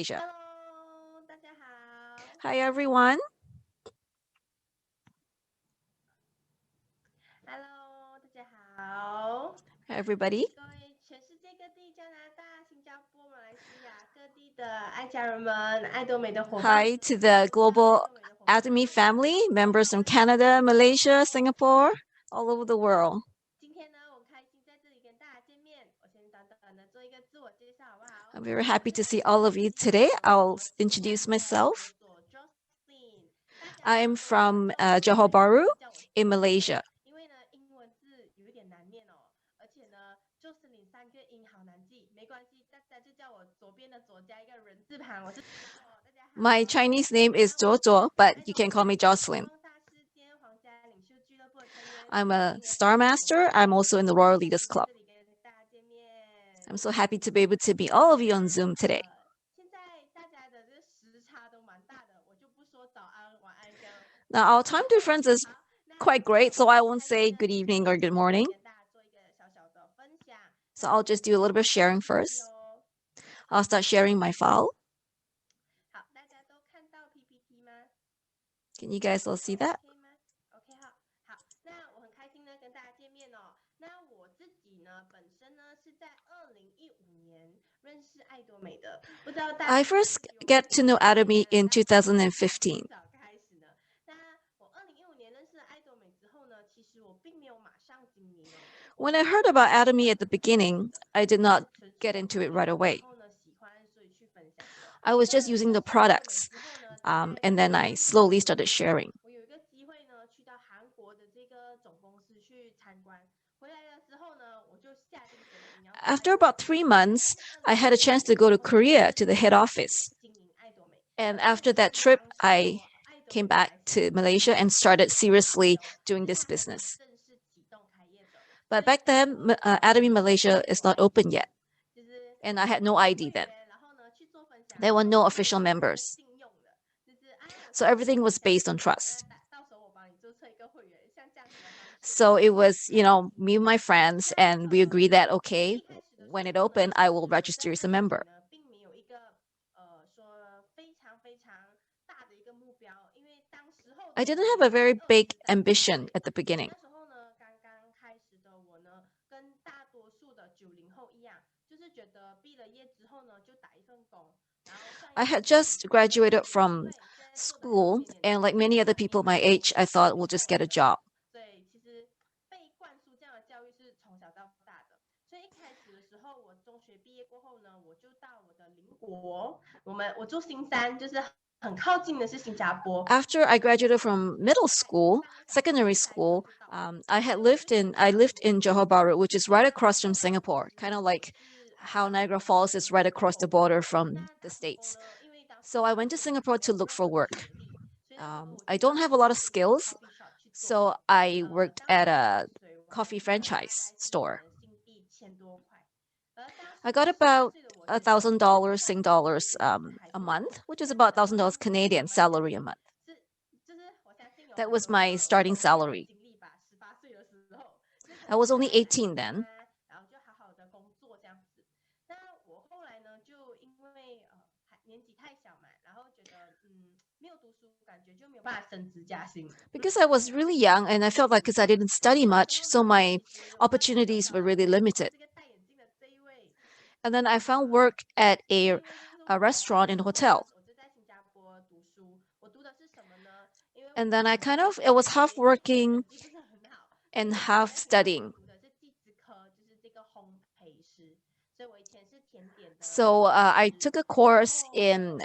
Malaysia. Hello，大家好。Hi, everyone. Hello，大家好。Hi, everybody. 各位全世界各地、加拿大、新加坡、马来西亚各地的爱家人们、爱多美的伙伴， Hi to the 欢迎来到爱 global 多美的伙伴 Atomy family, members from Canada, Malaysia, Singapore, all over the world. 今天呢，我开心在这里跟大家见面。我先短短的做一个自我介绍，好不好？ I'm very happy to see all of you today. I'll introduce myself. 我叫做 Jocelin，大家 I 呢 am 都可以 from 叫我 Johor 还是 Bahru 叫我 in Jocelyn， Malaysia. 因为呢英文字有一点难念哦，而且呢 Jocelyn 3个音好难记，没关系，大家就叫我左边的左加一个人字旁，我是大家好。 My Chinese name is 那我 Jojo, 是 but 爱 you 多 can call 美 me Jocelyn. 星光大师兼皇家领袖俱乐部的成员， I'm 我 a 今年Star 30岁，我非 Master. 常 I'm 开 also 心 in the 可以 Royal 再 Leaders 次在 Club. 这里跟大家见面。 I'm so happy to be able to meet all of you on Zoom today. 现在大家的这个时差都蛮大的，我就不说早安、晚安跟 Now, our time difference is 好，那 quite great, so I won't say good evening or good morning. 跟大家做一个小小的分享。 So I'll just do a little bit of sharing first. I'll start sharing my file. 好，大家都看到 PPT 吗？ Can you guys all see that? OK 吗 ？OK 好，好，那我很开心呢跟大家见面哦。那我自己呢，本身呢是在2015年认识爱多美的，不知道大家 I first get to know Atomy in 2015. 早开始呢。那我2015年认识了爱多美之后呢，其实我并没有马上经营哦。 When I heard about Atomy at the beginning, I did not get into it right away. 然后呢喜欢，所以去分享的。 I was just using the products, 之后呢， and then I slowly started sharing. 我有一个机会呢，去到韩国的这个总公司去参观。回来了之后呢，我就下定决心要 After about 3 months, I had a chance to go to Korea to the head office. 经营爱多美。 And after that trip, I came back to Malaysia and started seriously doing this business. 正式启动开业的。 But back then, Atomy Malaysia is not open yet, 就是 and I had no ID then. 然后呢去做分享， There were no official members, 信用的，就是我 so everything was based on trust. 到时候我帮你注册一个会员，像这样子的方式。 So it was, me and my friends, and we agreed that, okay, when it opened, I will register as a member. 并没有一个说非常非常大的一个目标，因为当时候 I didn't have a very big ambition at the beginning. 那时候呢，刚刚开始的我呢，跟大多数的90后一样，就是觉得毕了业之后呢，就打一份工，然后赚一 I 点 had just graduated from 对，现在做的 school, and like many other people my age, I thought we'll just get a job. 所以其实被灌输这样的教育是从小到大的。所以一开始的时候，我中学毕业过后呢，我就到我的邻国，我住新山，就是很靠近的是新加坡。 After I graduated from middle school, secondary school, I lived in Johor Bahru, which is right across from Singapore, kind of like how Niagara Falls is right across the border from the States. So I went to Singapore to look for work. I don't have a lot of skills, so I worked at a coffee franchise store. I got about $1,000 Sing dollars a month, which is about $1,000 Canadian salary a month. That was my starting salary. I was only 18 then. 然后就好好的工作这样子。那我后来呢，就因为年纪太小嘛，然后觉得没有读书，感觉就没有办法升职加薪。 Because I was really young and I felt like because I didn't study much, so my opportunities were really limited. 这个戴眼镜的这一位， And then I found work at a restaurant and hotel. 我就在新加坡读书，我读的是什么呢？因为 And then it was half working 不是很好， and half studying. 读的是技职科，就是这个烘焙师，所以我以前是甜点的。 So I took a course in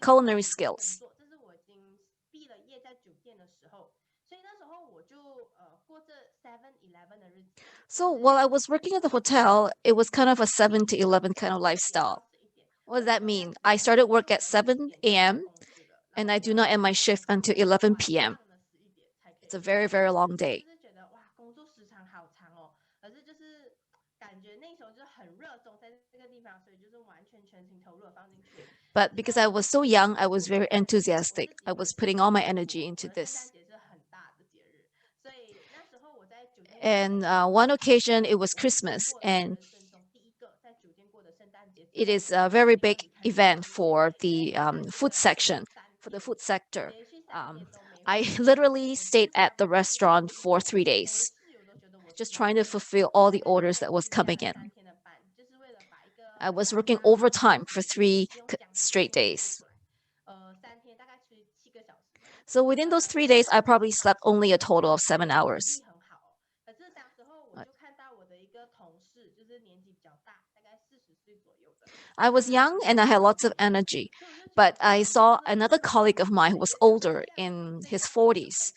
culinary skills. 这是我已经毕了业在酒店的时候，所以那时候我就过这 7-Eleven 的日子。 So while I was working at the hotel, it was kind of a 7 to 11 kind of lifestyle. What does that mean? I started work at 7 a.m. and I do not end my shift until 11 p.m. It's a very, very long day. 就是觉得哇，工作时长好长哦，可是就是感觉那时候就很热衷在这个地方，所以就是完全全心投入的放进去。 But because I was so young, I was very enthusiastic. I was putting all my energy into 圣诞 this. 节是很大的节日，所以那时候我在酒店。 And one occasion, it was Christmas, and 人生中第一个在酒店过的圣诞节 it is a very big event for the food section, for the food sector. Um, I literally stayed at the restaurant for 3 days, just trying to fulfill all the orders that was coming in. I was working overtime for three straight days. So within those 3 days, I probably slept only a total of 7 hours. I was young and I had lots of energy, but I saw another colleague of mine who was older in his 40s,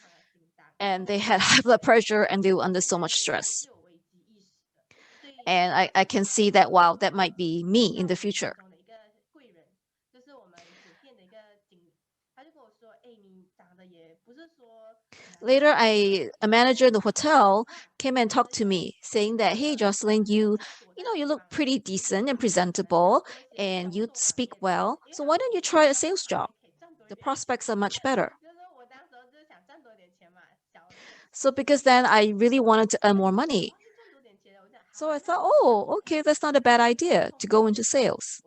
and they had high blood pressure and they were under so much stress. And I can see that, wow, that might be me in the future. Later, a manager in the hotel came and talked to me, saying that, "Hey, Jocelyn, you look pretty decent and presentable, and you speak well. So why don't you try a sales job? The prospects are much better." So because then I really wanted to earn more money. So I thought, oh, okay, that's not a bad idea to go into sales.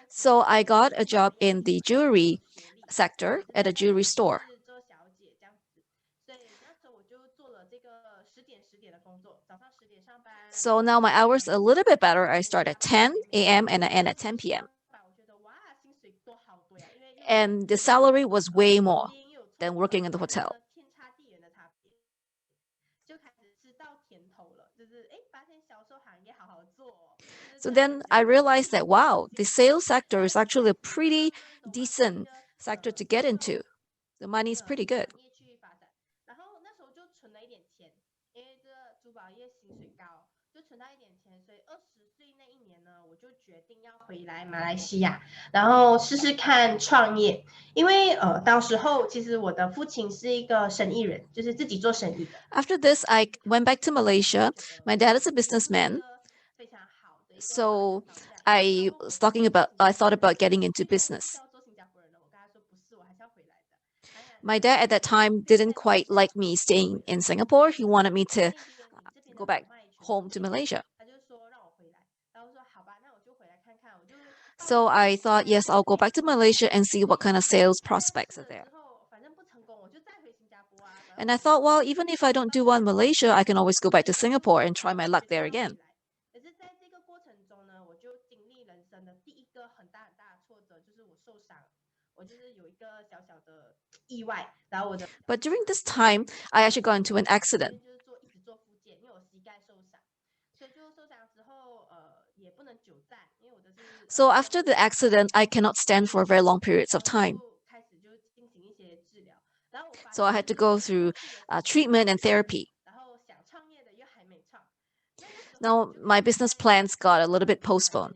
So I got a job in the jewelry sector at a jewelry store. So now my hours are a little bit better. I start at 10 a.m. and I end at 10 p.m. And the salary was way more than working in the hotel. So then I realized that, wow, the sales sector is actually a pretty decent sector to get into. The money is pretty good. After this, I went back to Malaysia. My dad is a businessman. So I thought about getting into business. My dad at that time didn't quite like me staying in Singapore. He wanted me to go back home to Malaysia. So I thought, yes, I'll go back to Malaysia and see what kind of sales prospects are there. And I thought, well, even if I don't do well in Malaysia, I can always go back to Singapore and try my luck there again. But during this time, I actually got into an accident. So after the accident, I cannot stand for very long periods of time. So I had to go through treatment and therapy. Now my business plans got a little bit postponed.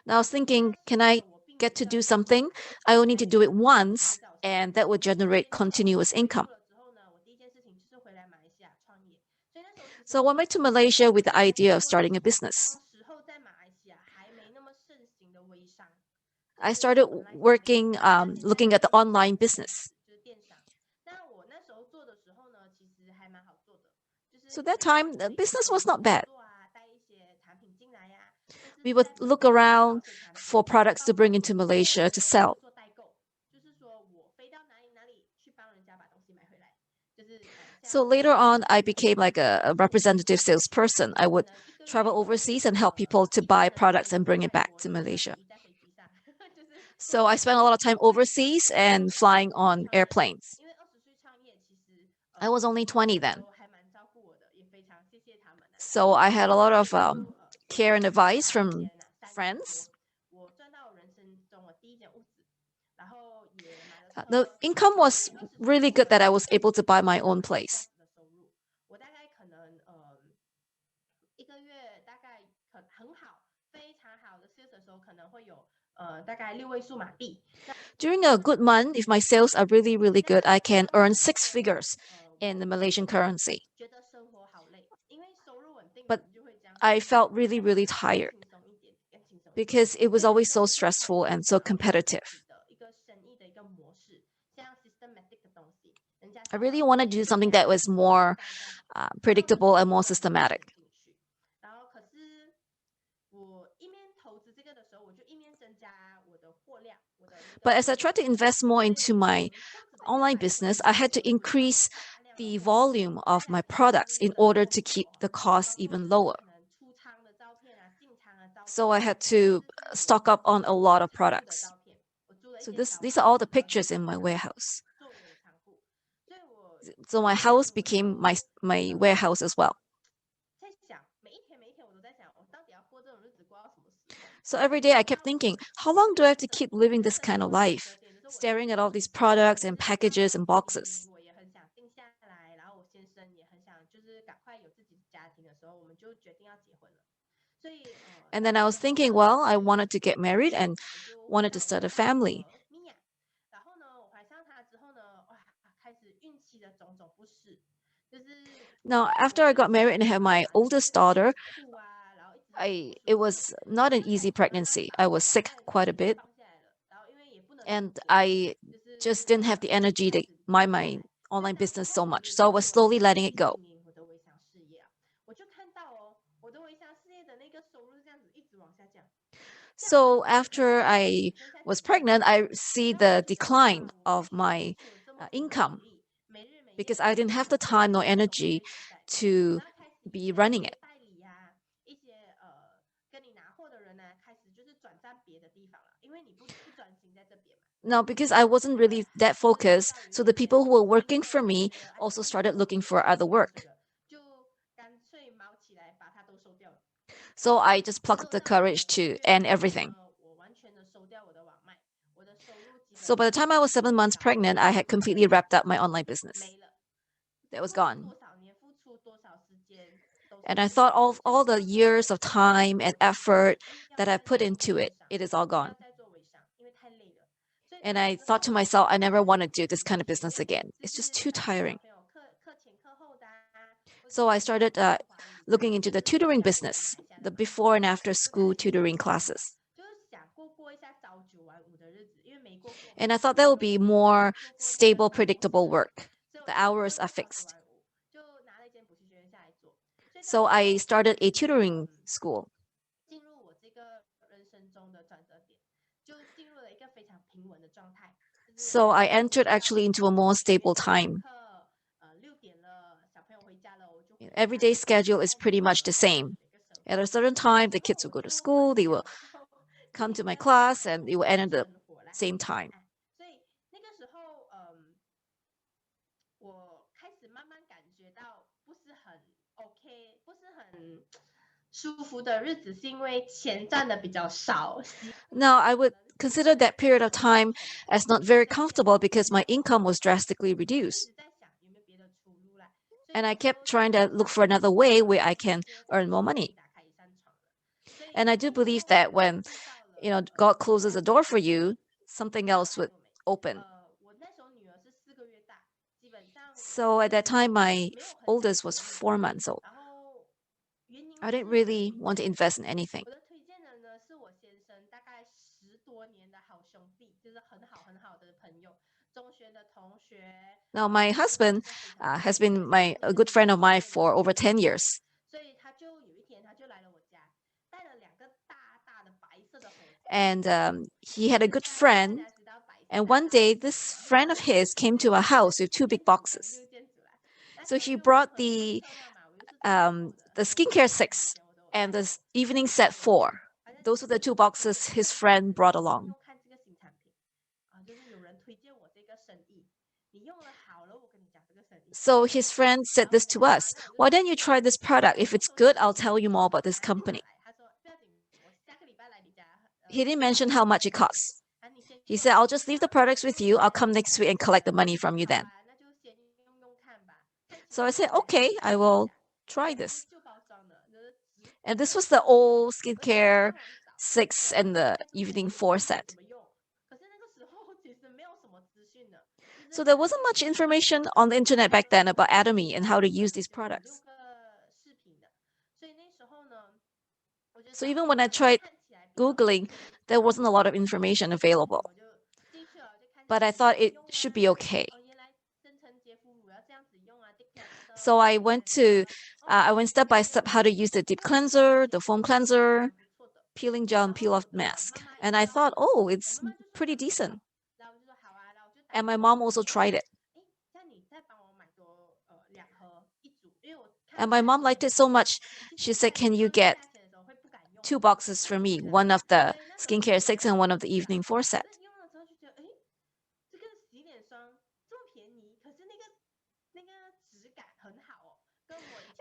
Now I was thinking, can I get to do something? I only need to do it once, and that would generate continuous income. So I went to Malaysia with the idea of starting a business. I started working, looking at the online business. So that time, the business was not bad. We would look around for products to bring into Malaysia to sell. So later on, I became like a representative salesperson. I would travel overseas and help people to buy products and bring it back to Malaysia. So I spent a lot of time overseas and flying on airplanes. I was only 20 then. So I had a lot of care and advice from friends. The income was really good that I was able to buy my own place. During a good month, if my sales are really, really good, I can earn 6 figures in the Malaysian currency. But I felt really, really tired because it was always so stressful and so competitive. I really wanted to do something that was more predictable and more systematic. But as I tried to invest more into my online business, I had to increase the volume of my products in order to keep the costs even lower. So I had to stock up on a lot of products. So these are all the pictures in my warehouse. So my house became my warehouse as well. So every day I kept thinking, how long do I have to keep living this kind of life? Staring at all these products and packages and boxes. And then I was thinking, well, I wanted to get married and wanted to start a family. Now, after I got married and had my oldest daughter, it was not an easy pregnancy. I was sick quite a bit, and I just didn't have the energy to mind my online business so much. So I was slowly letting it go. So after I was pregnant, I see the decline of my income because I didn't have the time nor energy to be running it. Now, because I wasn't really that focused, so the people who were working for me also started looking for other work. So I just plucked up the courage to end everything. So by the time I was 7 months pregnant, I had completely wrapped up my online business. That was gone. And I thought all the years of time and effort that I put into it, it is all gone. And I thought to myself, I never want to do this kind of business again. It's just too tiring. So I started looking into the tutoring business, the before and after school tutoring classes. And I thought that would be more stable, predictable work. The hours are fixed. So I started a tutoring school. So I entered actually into a more stable time. Everyday schedule is pretty much the same. At a certain time, the kids will go to school, they will come to my class, and it will end at the same time. Now, I would consider that period of time as not very comfortable because my income was drastically reduced. And I kept trying to look for another way where I can earn more money. And I do believe that when God closes a door for you, something else would open. So at that time, my oldest was 4 months old. I didn't really want to invest in anything. Now, my husband has been a good friend of mine for over 10 years. And he had a good friend. And one day, this friend of his came to our house with two big boxes. So he brought the skincare 6 and the evening set 4. Those were the two boxes his friend brought along. So his friend said this to us. Why don't you try this product? If it's good, I'll tell you more about this company. He didn't mention how much it costs. He said, I'll just leave the products with you. I'll come next week and collect the money from you then. So I said, okay, I will try this. And this was the old skincare 6 and the evening 4 set. So there wasn't much information on the internet back then about Atomy and how to use these products. So even when I tried Googling, there wasn't a lot of information available. But I thought it should be okay. So I went step by step how to use the deep cleanser, the foam cleanser, peeling gel, and peel off mask. And I thought, oh, it's pretty decent. And my mom also tried it. And my mom liked it so much, she said, can you get 2 boxes for me? One of the skincare 6 and one of the evening 4 set.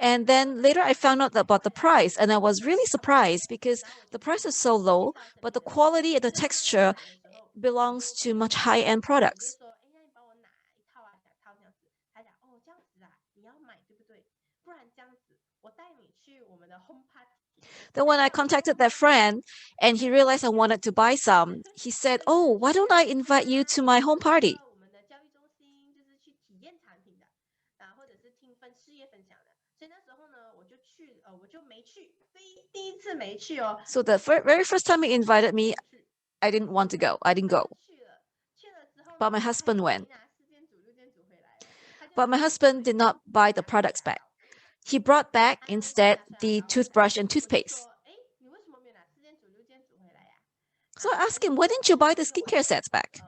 And then later I found out about the price, and I was really surprised because the price is so low, but the quality and the texture belongs to much high-end products. Then when I contacted that friend and he realized I wanted to buy some, he said, "Oh, why don't I invite you to my home party?" So the very first time he invited me, I didn't want to go. I didn't go. But my husband went. But my husband did not buy the products back. He brought back instead the toothbrush and toothpaste. So I asked him, why didn't you buy the skincare sets back?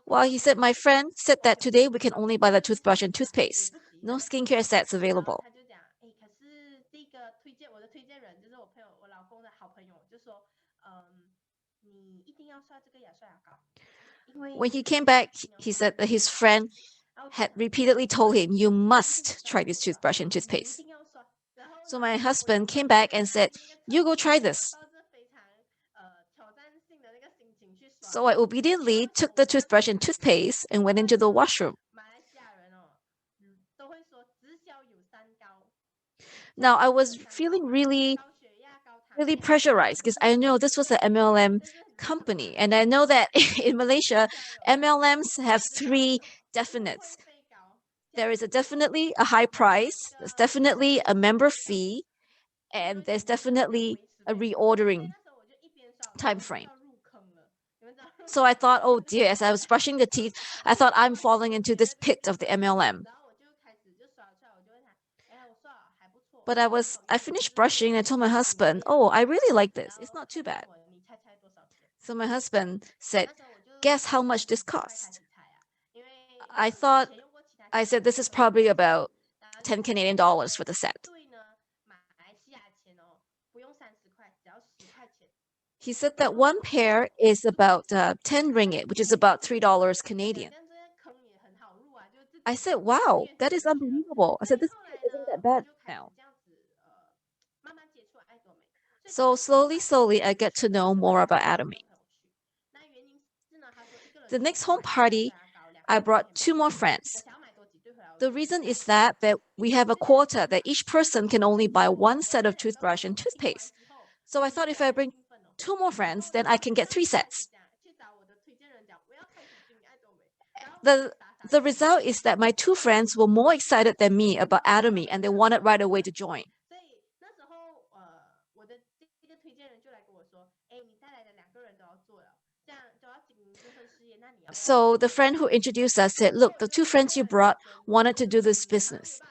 Well, he said, my friend said that today we can only buy the toothbrush and toothpaste. No skincare sets available. When he came back, he said that his friend had repeatedly told him, you must try this toothbrush and toothpaste. So my husband came back and said, you go try this. So I obediently took the toothbrush and toothpaste and went into the washroom. Now I was feeling really pressurized because I know this was an MLM company. And I know that in Malaysia, MLMs have three definites. There is definitely a high price, there's definitely a member fee, and there's definitely a reordering time frame. So I thought, oh dear, as I was brushing the teeth, I thought I'm falling into this pit of the MLM. But I finished brushing and I told my husband, oh, I really like this. It's not too bad. So my husband said, guess how much this cost? I thought, I said, this is probably about 10 Canadian dollars for the set. He said that one pair is about 10 ringgit, which is about $3 Canadian. I said, wow, that is unbelievable. I said, this isn't that bad now. So slowly, I get to know more about Atomy. The next home party, I brought 2 more friends. The reason is that we have a quota that each person can only buy 1 set of toothbrush and toothpaste. So I thought if I bring 2 more friends, then I can get 3 sets. The result is that my 2 friends were more excited than me about Atomy and they wanted right away to join. So the friend who introduced us said, look, the 2 friends you brought wanted to do this business.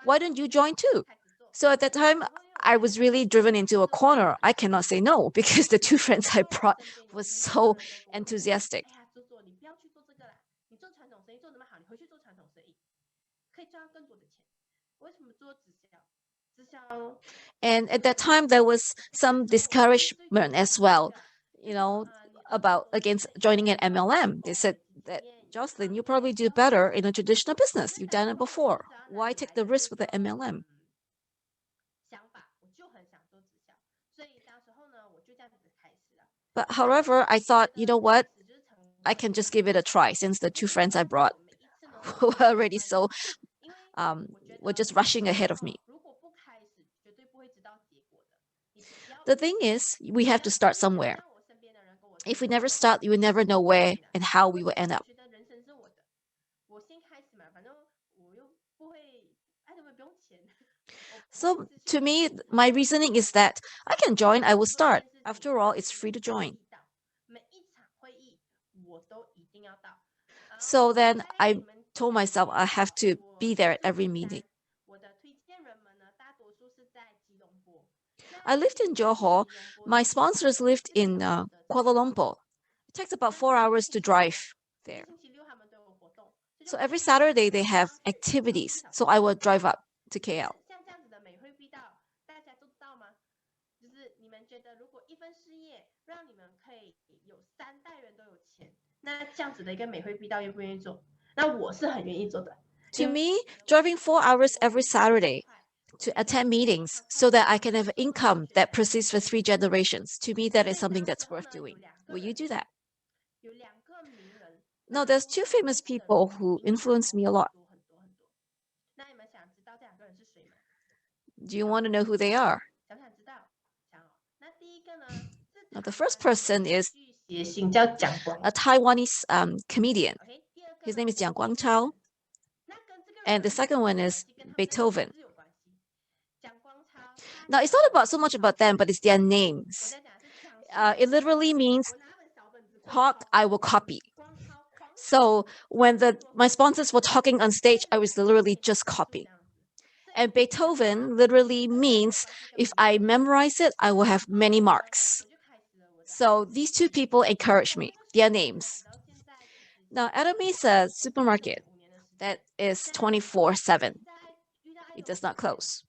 Why don't you join too? So at that time, I was really driven into a corner. I cannot say no because the 2 friends I brought was so enthusiastic. And at that time, there was some discouragement as well, you know, about against joining an MLM. They said that, Jocelyn, you probably do better in a traditional business. You've done it before. Why take the risk with the MLM? But however, I thought, you know what? I can just give it a try since the 2 friends I brought were already so were just rushing ahead of me. The thing is, we have to start somewhere. If we never start, you will never know where and how we will end up. So to me, my reasoning is that I can join, I will start. After all, it's free to join. So then I told myself I have to be there at every meeting. I lived in Johor. My sponsors lived in Kuala Lumpur. It takes about 4 hours to drive there. So every Saturday they have activities. So I would drive up to KL. 就是你们觉得，如果一分事业让你们可以有3代人都有钱，那这样子的一个美会必到愿不愿意做？那我是很愿意做的。To me, driving 4 hours every Saturday to attend meetings so that I can have income that persists for 3 generations. To me, that is something that's worth doing. Will you do that? No, there's 2 famous people who influence me a lot. Do you want to know who they are? Now, the first person is a Taiwanese comedian. His name is Jiang Guangchao. And the second one is Beethoven. Now, it's not about so much about them, but it's their names. It literally means talk, I will copy. So when my sponsors were talking on stage, I was literally just copying. And Beethoven literally means if I memorize it, I will have many marks. So these 2 people encourage me, their names. Now, Atomy is a supermarket that is 24/7. It does not close.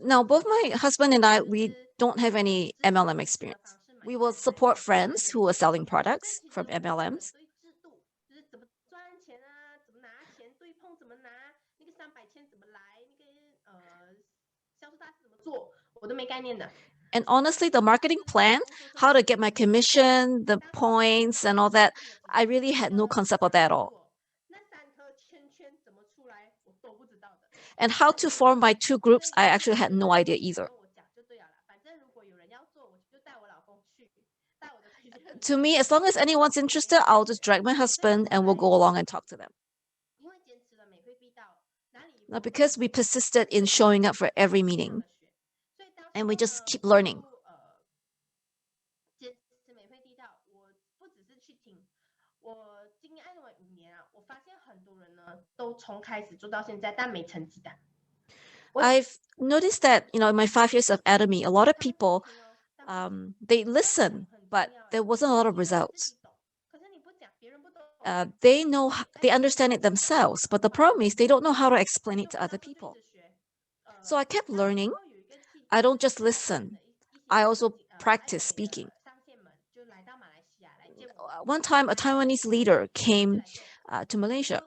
Now, both my husband and I, we don't have any MLM experience. We will support friends who are selling products from MLMs. And honestly, the marketing plan, how to get my commission, the points, and all that, I really had no concept of that at all. And how to form my 2 groups, I actually had no idea either. To me, as long as anyone's interested, I'll just drag my husband and we'll go along and talk to them. Now, because we persisted in showing up for every meeting, and we just keep learning. I've noticed that, in my 5 years of Atomy, a lot of people, they listen, but there wasn't a lot of results. They understand it themselves, but the problem is they don't know how to explain it to other people. So I kept learning. I don't just listen. I also practice speaking. One time, a Taiwanese leader came to Malaysia.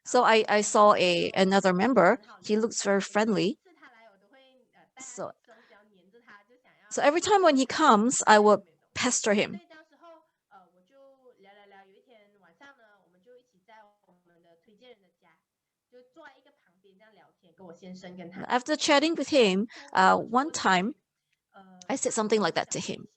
So I saw another member. He looks very friendly. So every time when he comes, I will pester him. After chatting with him, one time, I said something like that to him.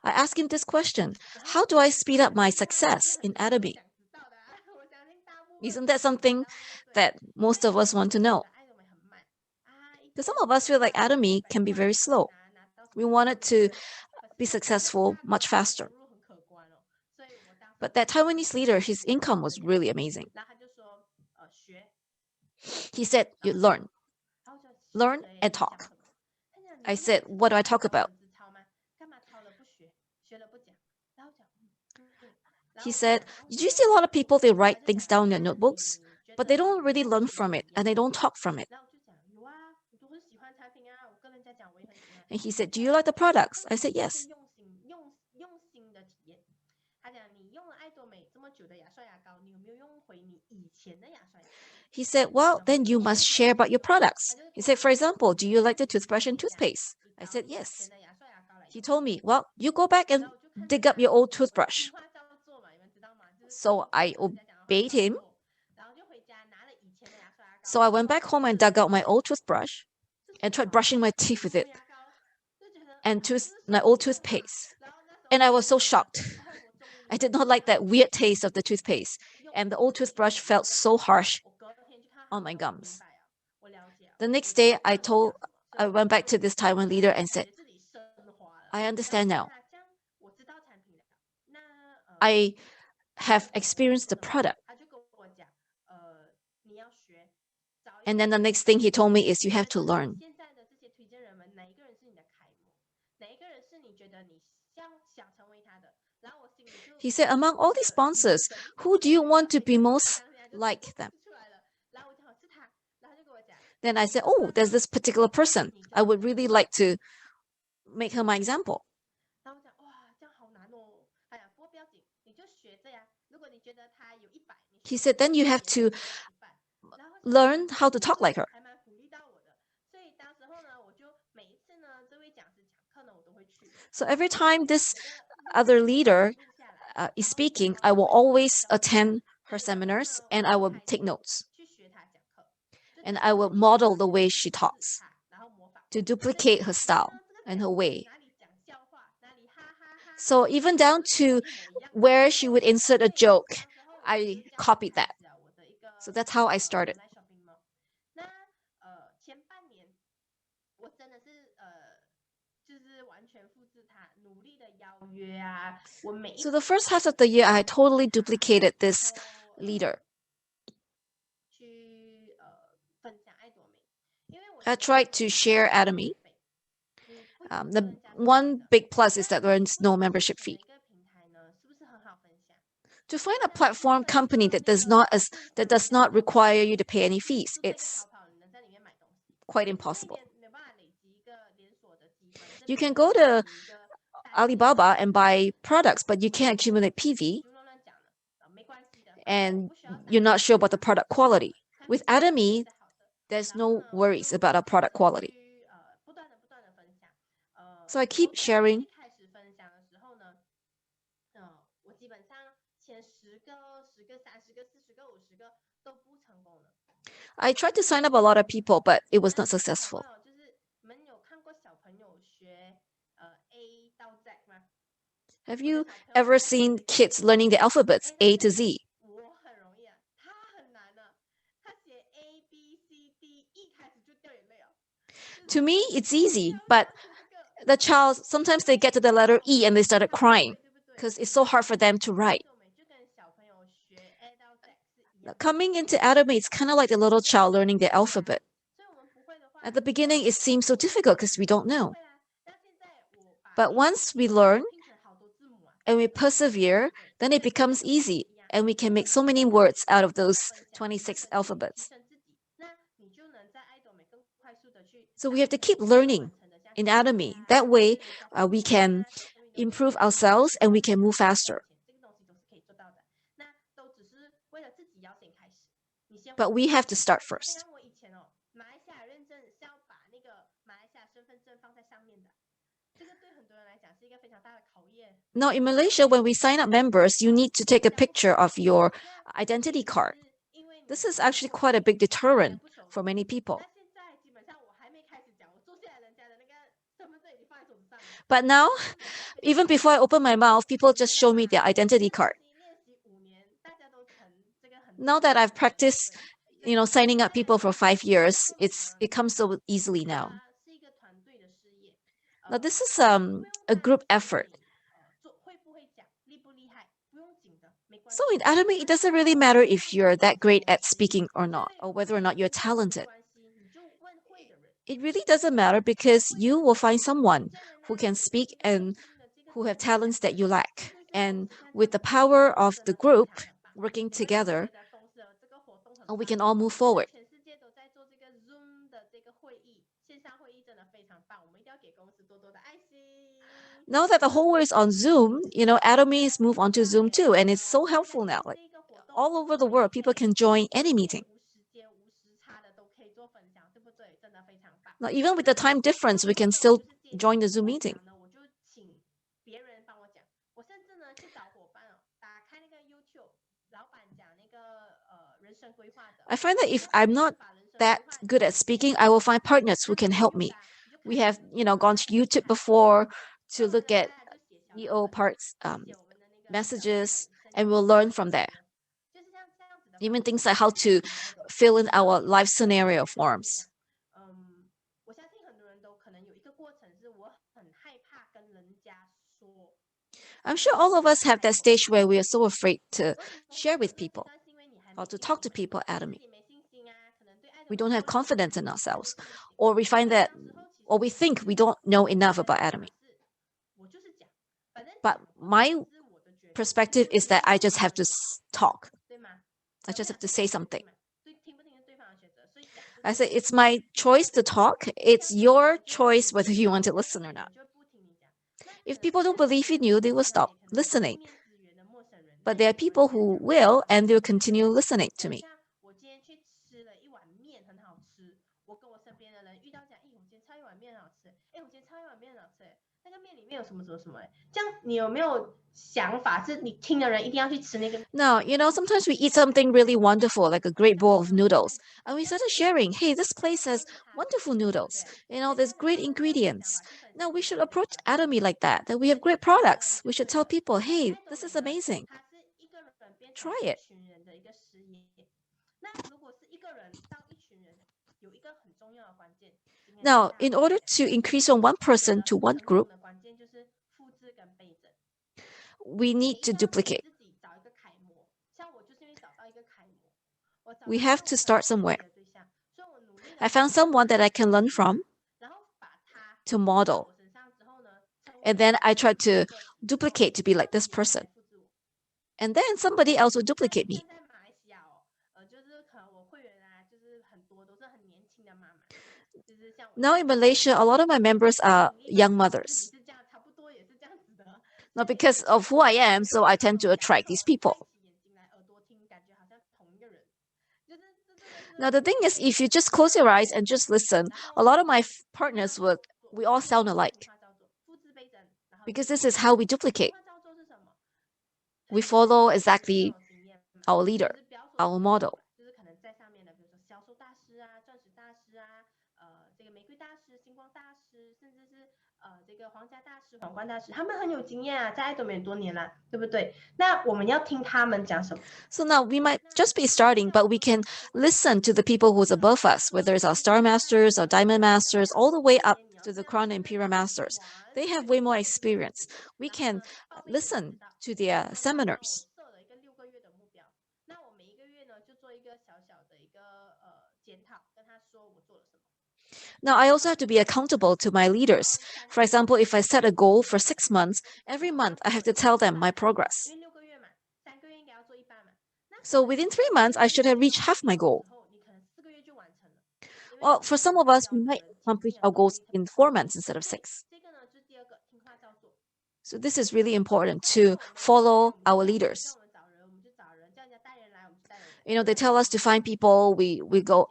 I asked him this question: how do I speed up my success in Atomy? Isn't that something that most of us want to know? Because some of us feel like Atomy can be very slow. We wanted to be successful much faster. But that Taiwanese leader, his income was really amazing. He said, you learn and talk. I said, what do I talk about? He said, did you see a lot of people, they write things down in their notebooks, but they don't really learn from it and they don't talk from it. And he said, do you like the products? I said, yes. He said, well, then you must share about your products. He said, for example, do you like the toothbrush and toothpaste? I said, yes. He told me, well, you go back and dig up your old toothbrush. So I obeyed him. So I went back home and dug out my old toothbrush and tried brushing my teeth with it and my old toothpaste. And I was so shocked. I did not like that weird taste of the toothpaste. and the old toothbrush felt so harsh on my gums. The next day, I went back to this Taiwan leader and said, I understand now. I have experienced the product. And then the next thing he told me is you have to learn. He said, among all these sponsors, who do you want to be most like them? Then I said, oh, there's this particular person. I would really like to make her my example. He said, then you have to learn how to talk like her. So every time this other leader is speaking, I will always attend her seminars and I will take notes. And I will model the way she talks to duplicate her style and her way. So even down to where she would insert a joke, I copied that. So that's how I started. So the first half of the year, I totally duplicated this leader. I tried to share Atomy. The one big plus is that there is no membership fee. To find a platform company that does not require you to pay any fees, it's quite impossible. You can go to Alibaba and buy products, but you can't accumulate PV, and you're not sure about the product quality. With Atomy, there's no worries about our product quality. So I keep sharing. I tried to sign up a lot of people, but it was not successful. Have you ever seen kids learning the alphabets A to Z? To me, it's easy, but the child, sometimes they get to the letter E and they started crying because it's so hard for them to write. Coming into Atomy, it's kind of like a little child learning the alphabet. At the beginning, it seems so difficult because we don't know. But once we learn and we persevere, then it becomes easy and we can make so many words out of those 26 alphabets. So we have to keep learning in Atomy. That way, we can improve ourselves and we can move faster. But we have to start first. Now, in Malaysia, when we sign up members, you need to take a picture of your identity card. This is actually quite a big deterrent for many people. But now, even before I open my mouth, people just show me their identity card. Now that I've practiced, signing up people for 5 years, it comes so easily now. Now, this is a group effort. So in Atomy, it doesn't really matter if you're that great at speaking or not, or whether or not you're talented. It really doesn't matter because you will find someone who can speak and who have talents that you lack. And with the power of the group working together, we can all move forward. Now that the whole world is on Zoom, Atomy has moved on to Zoom too, and it's so helpful now. Like all over the world, people can join any meeting. Now, even with the time difference, we can still join the Zoom meeting. I find that if I'm not that good at speaking, I will find partners who can help me. We have, gone to YouTube before to look at EO parts, messages, and we'll learn from there. Even things like how to fill in our life scenario forms. 我相信很多人都可能有一个过程，是我很害怕跟人家说。I'm sure all of us have that stage where we are so afraid to share with people or to talk to people at Atomy. We don't have confidence in ourselves, or we find that, or we think we don't know enough about Atomy. But my perspective is that I just have to talk. I just have to say something. I say it's my choice to talk. It's your choice whether you want to listen or not. If people don't believe in you, they will stop listening. But there are people who will, and they'll continue listening to me. 我今天去吃了一碗面，很好吃。我跟我身边的人遇到讲，我今天超一碗面好吃，我今天超一碗面好吃，那个面里面有什么什么什么，这样你有没有想法是你听的人一定要去吃那个？Now, sometimes we eat something really wonderful, like a great bowl of noodles, and we started sharing, hey, this place has wonderful noodles. There's great ingredients. Now we should approach Atomy like that we have great products. We should tell people, hey, this is amazing. Try it. Now, in order to increase from one person to one group, we need to duplicate. We have to start somewhere. I found someone that I can learn from to model. And then I tried to duplicate to be like this person. And then somebody else will duplicate me. Now in Malaysia, a lot of my members are young mothers. Now, because of who I am, so I tend to attract these people. Now, the thing is, if you just close your eyes and just listen, a lot of my partners we all sound alike. Because this is how we duplicate. We follow exactly our leader, our model. So now we might just be starting, but we can listen to the people who's above us, whether it's our Star Masters, our Diamond Masters, all the way up to the Crown Imperial Masters. They have way more experience. We can listen to their seminars. Now, I also have to be accountable to my leaders. For example, if I set a goal for 6 months, every month I have to tell them my progress. So within 3 months, I should have reached half my goal. Well, for some of us, we might accomplish our goals in 4 months instead of 6. So this is really important to follow our leaders. They tell us to find people.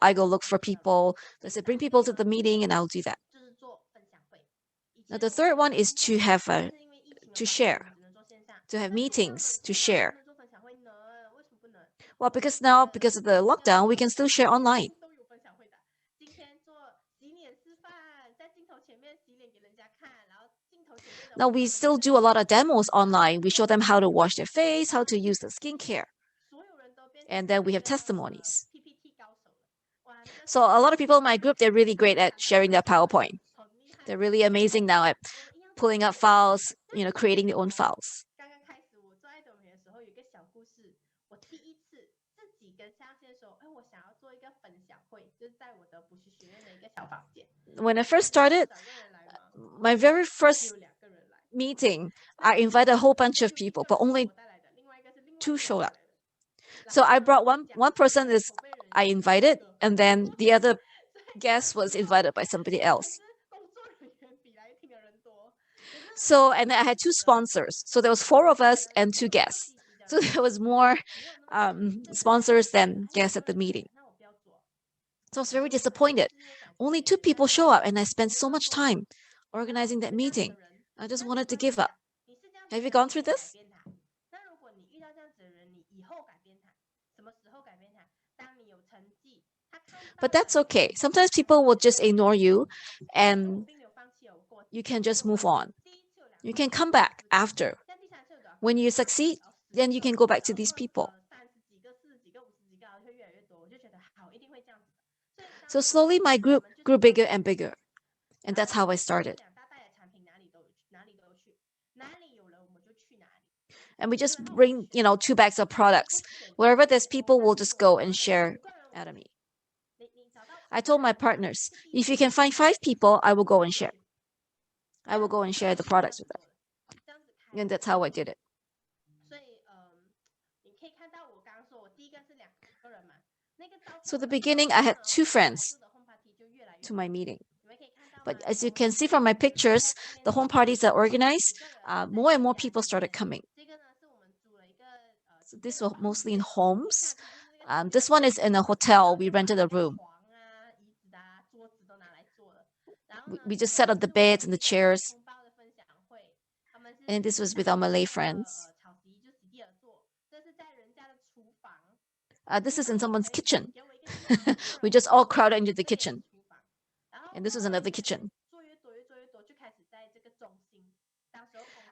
I go look for people. They say bring people to the meeting, and I'll do that. Now the third one is to have to share, to have meetings to share. Well, because of the lockdown, we can still share online. Now we still do a lot of demos online. We show them how to wash their face, how to use the skincare. And then we have testimonies. So a lot of people in my group, they're really great at sharing their PowerPoint. They're really amazing now at pulling up files, creating their own files. When I first started, my very first meeting, I invited a whole bunch of people, but only 2 showed up. So I brought one person I invited, and then the other guest was invited by somebody else. So, and then I had 2 sponsors. So there was 4 of us and 2 guests. So there was more sponsors than guests at the meeting. So I was very disappointed. Only 2 people show up, and I spent so much time organizing that meeting. I just wanted to give up. Have you gone through this? But that's okay. Sometimes people will just ignore you, and you can just move on. You can come back after. When you succeed, then you can go back to these people. So slowly my group grew bigger and bigger. And that's how I started. And we just bring, 2 bags of products. Wherever there's people, we'll just go and share Atomy. I told my partners, if you can find 5 people, I will go and share. I will go and share the products with them. And that's how I did it. So the beginning, I had 2 friends to my meeting. But as you can see from my pictures, the home parties that organized, more and more people started coming. So this was mostly in homes. This one is in a hotel. We rented a room. We just sat on the beds and the chairs. And this was with our Malay friends. This is in someone's kitchen. We just all crowded into the kitchen. And this was another kitchen.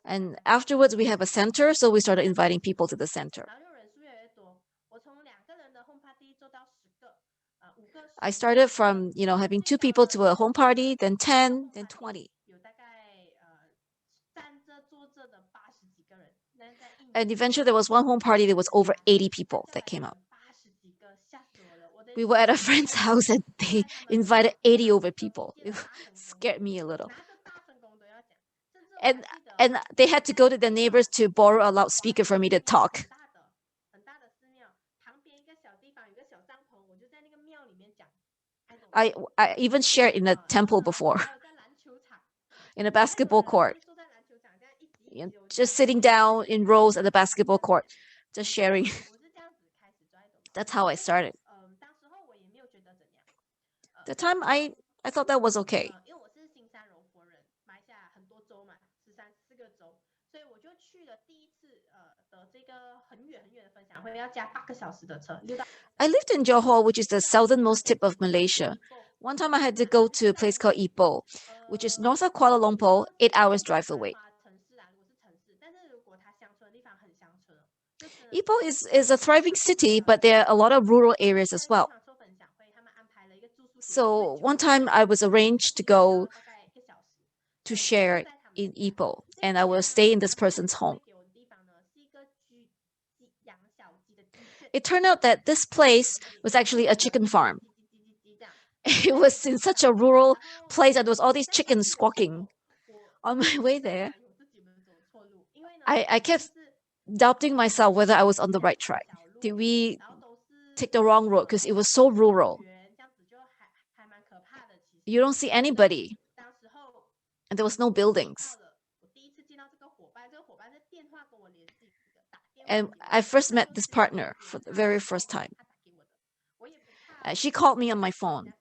And afterwards, we have a center, so we started inviting people to the center. I started from, having 2 people to a home party, then 10, then 20. And eventually there was one home party that was over 80 people that came out. We were at a friend's house and they invited 80 over people. It scared me a little. And they had to go to their neighbors to borrow a loudspeaker for me to talk. I even shared in a temple before, in a basketball court. Just sitting down in rows at the basketball court, just sharing. That's how I started. The time I thought that was okay. I lived in Johor, which is the southernmost tip of Malaysia. One time I had to go to a place called Ipoh, which is north of Kuala Lumpur, 8 hours drive away. Ipoh is a thriving city, but there are a lot of rural areas as well. So one time I was arranged to go to share in Ipoh, and I will stay in this person's home. It turned out that this place was actually a chicken farm. It was in such a rural place that there was all these chickens squawking. On my way there, I kept doubting myself whether I was on the right track. Did we take the wrong road? Because it was so rural. You don't see anybody. And there was no buildings. And I first met this partner for the very first time. She called me on my phone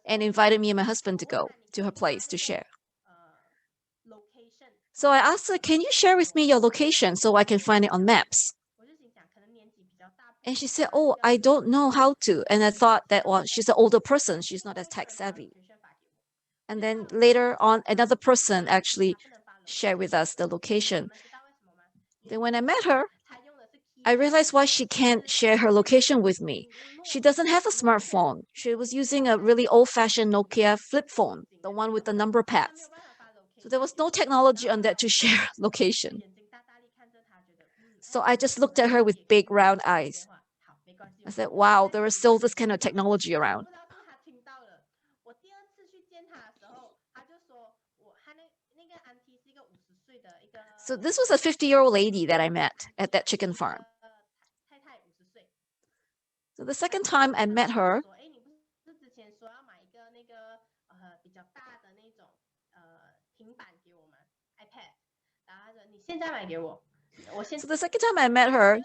and invited me and my husband to go to her place to share. So I asked her, can you share with me your location so I can find it on maps? And she said, oh, I don't know how to. And I thought that, well, she's an older person. She's not as tech savvy. And then later on, another person actually shared with us the location. Then when I met her, I realized why she can't share her location with me. She doesn't have a smartphone. She was using a really old-fashioned Nokia flip phone, the one with the number pads. So there was no technology on that to share location. So I just looked at her with big round eyes. I said, wow, there is still this kind of technology around. So this was a 50-year-old lady that I met at that chicken farm. So the second time I met her,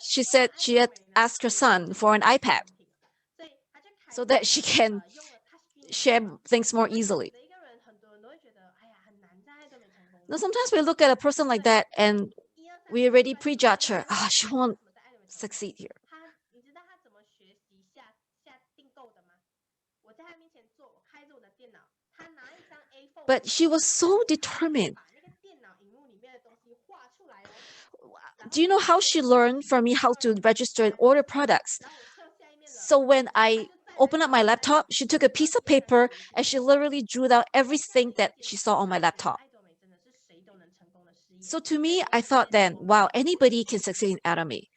she said she had asked her son for an iPad so that she can share things more easily. Now, sometimes we look at a person like that and we already prejudge her. She won't succeed here. But she was so determined. Do you know how she learned from me how to register and order products? So when I open up my laptop, she took a piece of paper and she literally drew down everything that she saw on my laptop. So to me, I thought then, wow, anybody can succeed in Atomy.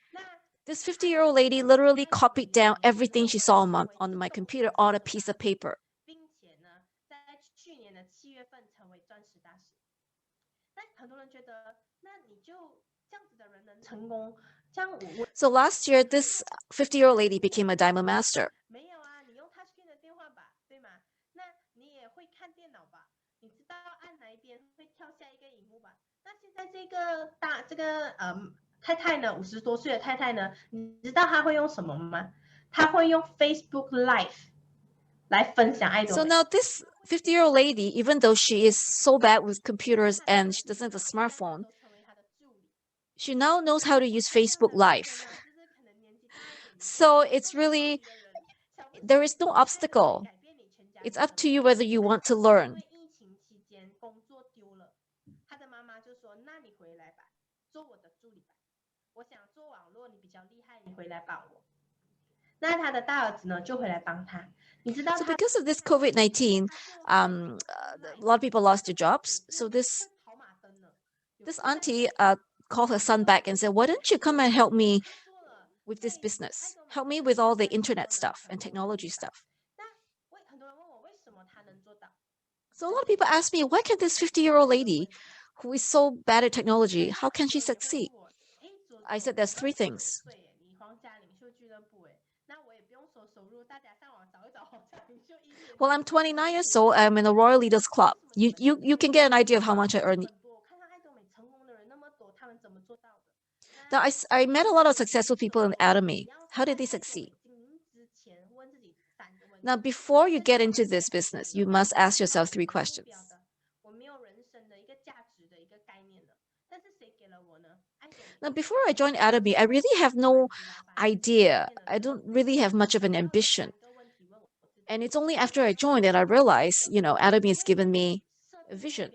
This 50-year-old lady literally copied down everything she saw on my computer on a piece of paper. So last year, this 50-year-old lady became a diamond master. Facebook Live 来分享爱多 So 美。 now this 50-year-old lady, even though she is so bad with computers and she doesn't have a smartphone, she now knows how to use Facebook Live. So it's really, there is no obstacle. It's up to you whether you want to learn. 疫情期间工作丢了，他的妈妈就说：“那你回来吧，做我的助理吧。我想做网络，你比较厉害，你回来帮我。”那他的大儿子呢，就回来帮他。你知道 So because of this COVID-19, a lot of people lost their jobs. So this auntie called her son back and said, "Why don't you come and help me with this business? Help me with all the internet stuff and technology stuff." So a lot of people ask me, why can this 50-year-old lady who is so bad at technology, how can she succeed? I said there's three things. Well, I'm 29 years old. I'm in a Royal Leaders Club. You can get an idea of how much I earn. Now, I met a lot of successful people in Atomy. How did they succeed? Now, before you get into this business, you must ask yourself three questions. Now, before I joined Atomy, I really have no idea. I don't really have much of an ambition. And it's only after I joined that I realized, Atomy has given me a vision.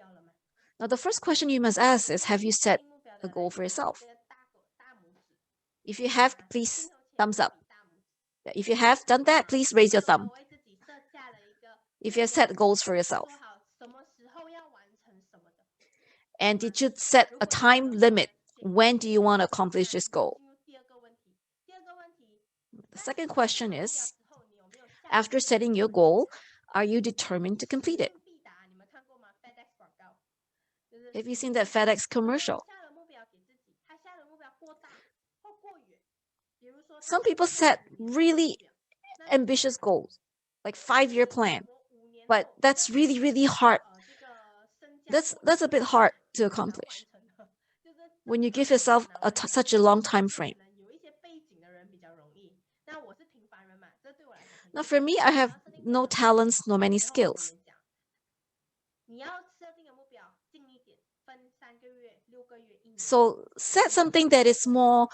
Now, the first question you must ask is, have you set a goal for yourself? If you have, please thumbs up. If you have done that, please raise your thumb. If you have set goals for yourself. And did you set a time limit? When do you want to accomplish this goal? The second question is, after setting your goal, are you determined to complete it? Have you seen that FedEx commercial? Some people set really ambitious goals, like 5-year plan, but that's really, really hard. That's a bit hard to accomplish when you give yourself such a long time frame. Now, for me, I have no talents nor many skills. So set something that is more,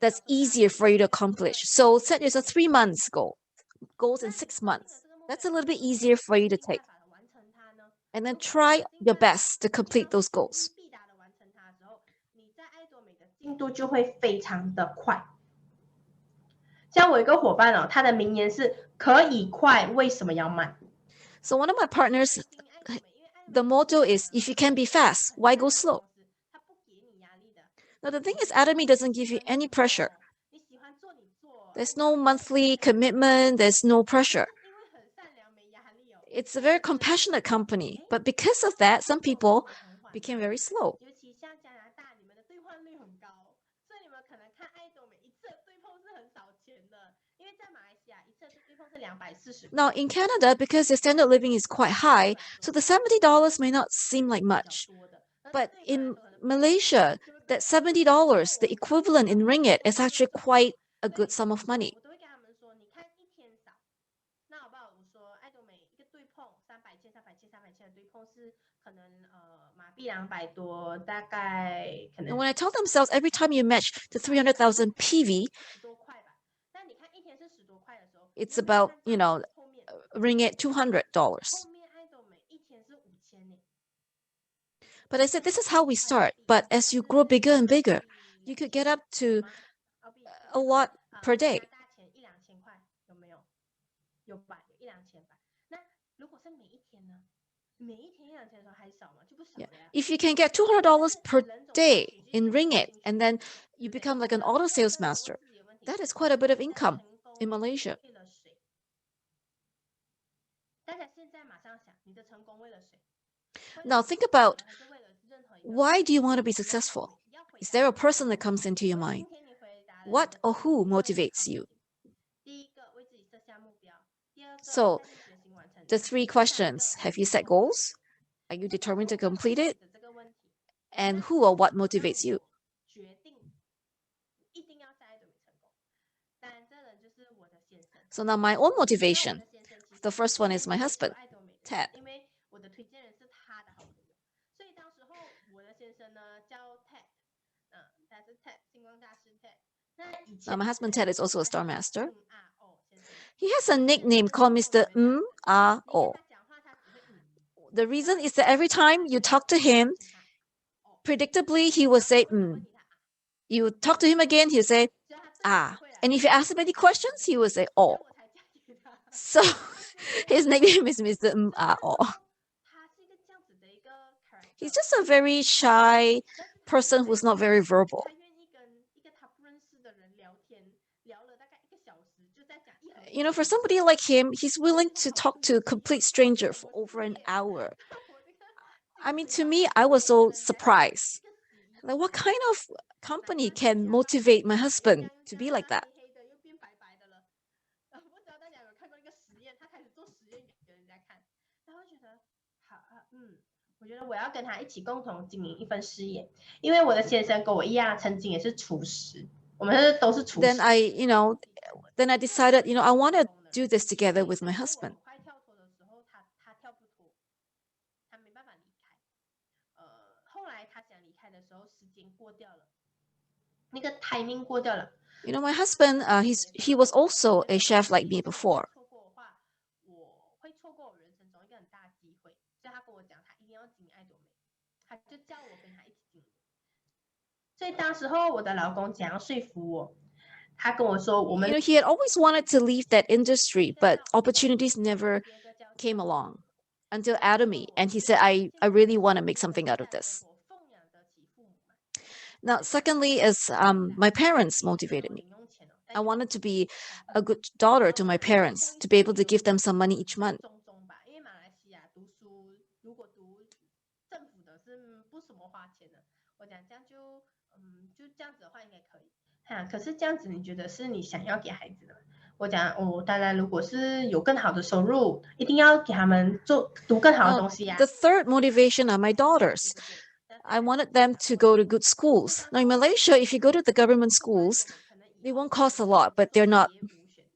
that's easier for you to accomplish. So set yourself 3 months goals in 6 months. That's a little bit easier for you to take. And then try your best to complete those goals. 进度就会非常的快。像我一个伙伴哦，他的名言是可以快，为什么要慢？ So one of my partners, the motto is, if you can be fast, why go slow? Now the thing is, Atomy doesn't give you any pressure. There's no monthly commitment, there's no pressure. It's a very compassionate company, but because of that, some people became very slow. Now in Canada, because the standard of living is quite high, so the $70 may not seem like much. But in Malaysia, that $70, the equivalent in ringgit, is actually quite a good sum of money. And when I tell themselves every time you match to 300,000 PV, it's about, ringgit $200. But I said, this is how we start. But as you grow bigger and bigger, you could get up to a lot per day. 有吧，有一两千吧。那如果是每一天呢？每一天一两千的时候还少吗？就不少 Yeah. 了呀。If you can get对，但$200 是 per 人总是要 day 循序 in 渐进，ringgit, 循序 and 渐 then 进，you 对不对？become like an 好 auto 了，下一 sales 个我问 master. 自己的问题 That 是：is quite a bit of 大家 income 成功 in 为 Malaysia. 了谁？大家现在马上想，你的成功为了谁？为了 Now 你 think 自己 about 呢，还是为了任何一个 why do you 人？want to be 你要回，successful? 你要回 Is 答 there a 这个问 person that 题。comes into your 如果 mind? 今天你回答了你 What 的 or 成功 who 是为了靠 motivates 自 you? 己，第一个为自己设下目标，第二个 So 下定决心完成， the three 第三 questions: 个 have 你 you 主 set 动去 goals? 做。Are you 这时候 determined to 我就 complete 带 it? 着这个问题，And 那 who 是 or what 什么让 motivates you? 我决定一定要在爱多美成功？当然，这人就是我的先生。 So now my own 那我 motivation. 的先生其 The 实 first 也 one 很 is my 接触 husband, 爱多美的 Ted. 因为我的推荐人是他的好朋友，所以当时候我的先生呢叫 Ted，他是 Ted 星光大师 Ted。那以 Now 前 my 的 husband Ted Ted is 呢， also a 他 star 叫 master.先生。 He has a 那这个人 nickname 是很 called 聪明 Mr. 的大神，你跟 O. 他讲话，他只会 The 然后 reason is that every 讲话 time you 就要 talk to him, 听他predictably he 你 will 讲什 say, 么什么问题他You talk to him again, he'll say, 只要他对我不 ah. 会啦， And 对 if you 别人 ask 不 him 会 any 他就 questions, 会， he will say, 所以 oh. 我才嫁给他。 So 就是这 his 样子。 nickname is Mr. 所以那时 O. 候他是一个这样子的一个 He's character， just a very shy 但是他很 person who's not 开 very 朗， verbal. 他愿意跟一个他不认识的人聊天，聊了大概1个小时，就在讲一盒 You know, 饮 for 料的 somebody 事 like 情。 him, he's 而 willing 且他 to 好 talk to a 推荐 complete 我做 stranger 什 for 么 over 事 an 业。 hour. 我这个 I 薪 mean, 水 to 包 me, 很 I 高， was 可 so 能才一 surprised. 个洗衣 Like, 粉 what 而已。 kind of 哪 company 怕洗 can 牙膏可 motivate 以 my 擦，人 husband 家又 to 叫 be like 他 that? 黑黑的又变白白的了。不知道大家有没有看过那个实验，他开始做实验给人家看，然后觉得好我觉得我要跟他一起共同经营一份事业，因为我的先生跟我一样，曾经也是厨师，我们都是厨 Then 师。 then I decided, I want to do this together with my 所以 husband. 我快跳脱的时候，他跳不脱，他没办法离开。后来他想离开的时候，时间过掉了，那个 timing 过掉了。My husband, he was also a chef like me before. 错过的话，我会错过我人生中一个很大的机会，所以他跟我讲，他一定要经营爱多美，他就叫我跟他一起经营。所以当时候我的老公怎样说服我？他跟我说，我们 he had always wanted to leave that industry, but opportunities never came along until Atomy. And he said, I really want to make something out of this. Now, secondly, is my parents motivated me. I wanted to be a good daughter to my parents, to be able to give them some money each month. 因为马来西亚读书，如果读政府的是不什么花钱的，我讲这样就这样子的话应该可以。可是这样子你觉得是你想要给孩子的？我讲当然如果是有更好的收入，一定要给他们读更好的东西呀。 The third motivation are my daughters. I wanted them to go to good schools. Now in Malaysia, if you go to the government schools, they won't cost a lot, but they're not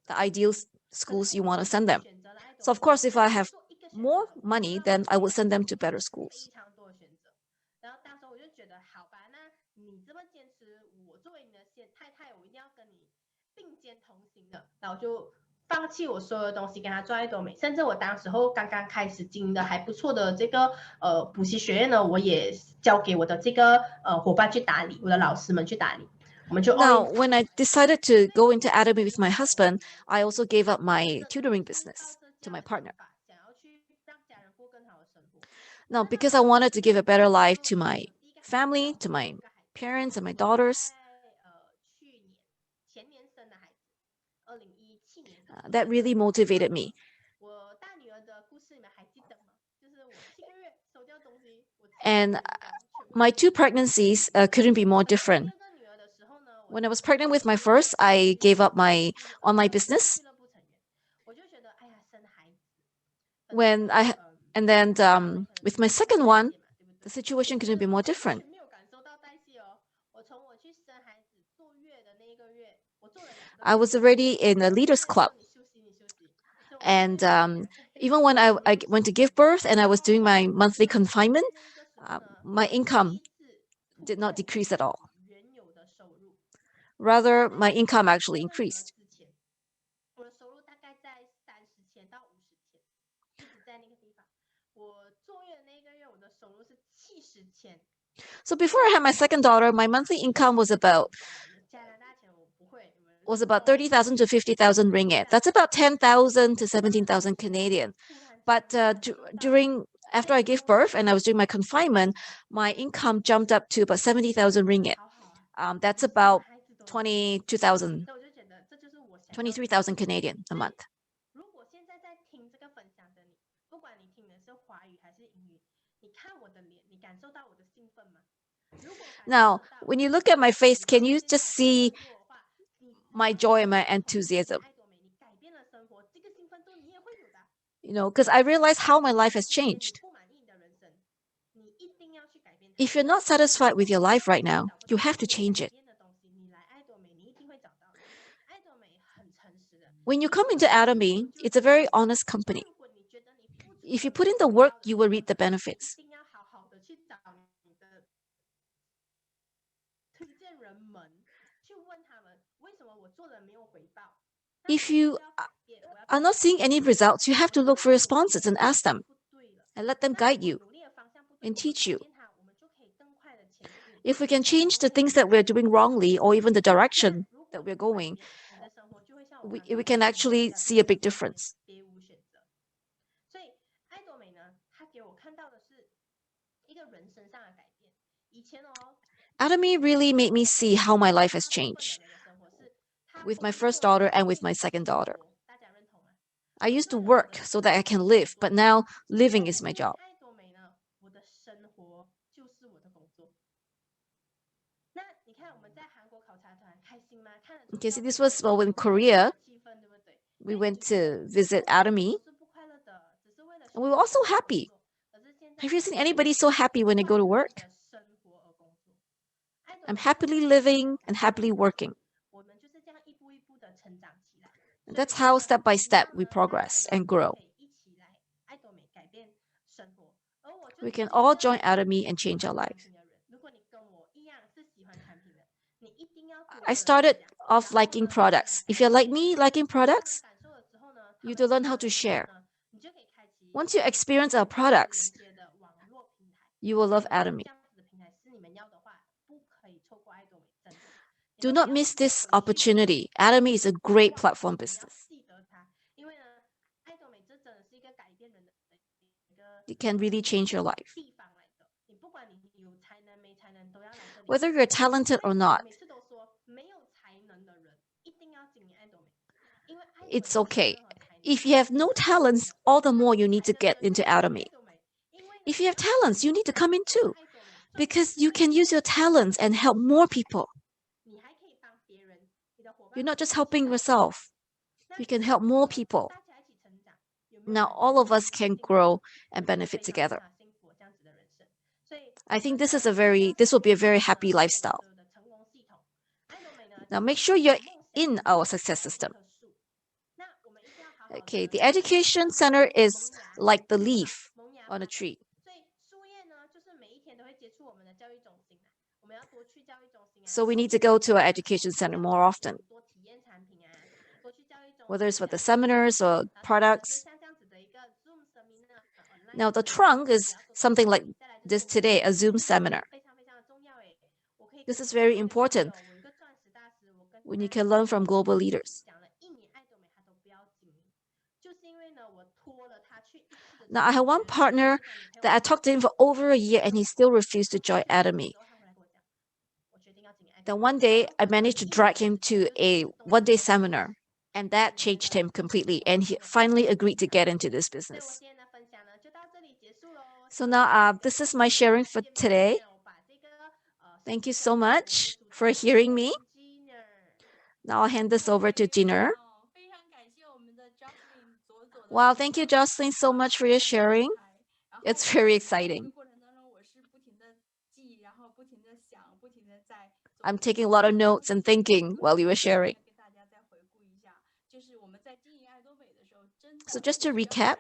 the ideal schools you want to send them. So of course, if I have more money, then I would send them to better schools. 非常多的选择。然后当时我就觉得，好吧，那你这么坚持，我作为你的太太，我一定要跟你并肩同行的。然后就放弃我所有的东西，跟他做爱多美。甚至我当时候刚刚开始经营的还不错的这个补习学院呢，我也交给我的这个伙伴去打理，我的老师们去打理。Now, when I decided to go into Atomy with my husband, I also gave up my tutoring business to my partner. Now, because I wanted to give a better life to my family, to my parents and my daughters, that really motivated me. And my two pregnancies couldn't be more different. When I was pregnant with my first, I gave up my online business. And then with my second one, the situation couldn't be more different. I was already in a leaders club. And even when I went to give birth and I was doing my monthly confinement, my income did not decrease at all. Rather, my income actually increased. So before I had my second daughter, my monthly income was about was about 30,000 to 50,000 ringgit. That's about 10,000 to 17,000 Canadian. But during after I gave birth and I was doing my confinement, my income jumped up to about 70,000 ringgit. That's about 22,000, 23,000 Canadian a month. 如果现在在听这个分享的你，不管你听的是华语还是英语，你看我的脸，你感受到我的兴奋吗？ Now, when you look at my face, can you just see my joy and my enthusiasm? Because I realize how my life has changed. If you're not satisfied with your life right now, you have to change it. When you come into Atomy, it's a very honest company. If you put in the work, you will reap the benefits. If you are not seeing any results, you have to look for your sponsors and ask them and let them guide you and teach you. If we can change the things that we're doing wrongly or even the direction that we're going, we can actually see a big difference. Atomy really made me see how my life has changed with my first daughter and with my second daughter. I used to work so that I can live, but now living is my job. Okay, so this was in Korea. We went to visit Atomy, and we were also happy. Have you seen anybody so happy when they go to work? I'm happily living and happily working. And that's how step by step we progress and grow. We can all join Atomy and change our lives. I started off liking products. If you're like me, liking products, you have to learn how to share. Once you experience our products, you will love Atomy. Do not miss this opportunity. Atomy is a great platform business. It can really change your life. Whether you're talented or not, it's okay. If you have no talents, all the more you need to get into Atomy. If you have talents, you need to come in too, because you can use your talents and help more people. You're not just helping yourself. You can help more people. Now all of us can grow and benefit together. I think this will be a very happy lifestyle. Now make sure you're in our success system. Okay, the education center is like the leaf on a tree. So we need to go to our education center more often, whether it's for the seminars or products. Now the trunk is something like this today, a Zoom seminar. This is very important when you can learn from global leaders. Now I have one partner that I talked to him for over a year and he still refused to join Atomy. Then one day I managed to drag him to a one-day seminar, and that changed him completely, and he finally agreed to get into this business. So now this is my sharing for today. Thank you so much for hearing me. Now I'll hand this over to Jenner. Wow, thank you, Jocelyn, so much for your sharing. It's very exciting. I'm taking a lot of notes and thinking while you were sharing. So just to recap,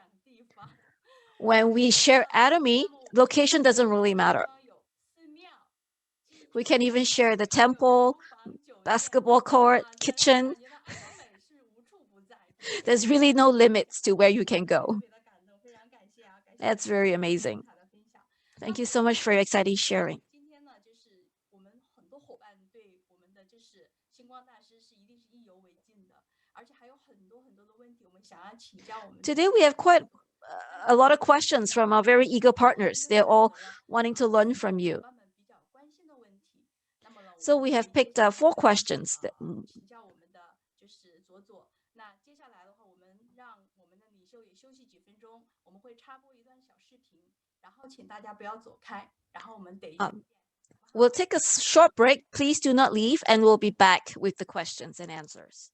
when we share Atomy, location doesn't really matter. We can even share the temple, basketball court, kitchen. There's really no limits to where you can go. That's very amazing. Thank you so much for your exciting sharing. Today we have quite a lot of questions from our very eager partners. They're all wanting to learn from you. So we have picked 4 questions. We'll take a short break. Please do not leave, and we'll be back with the questions and answers.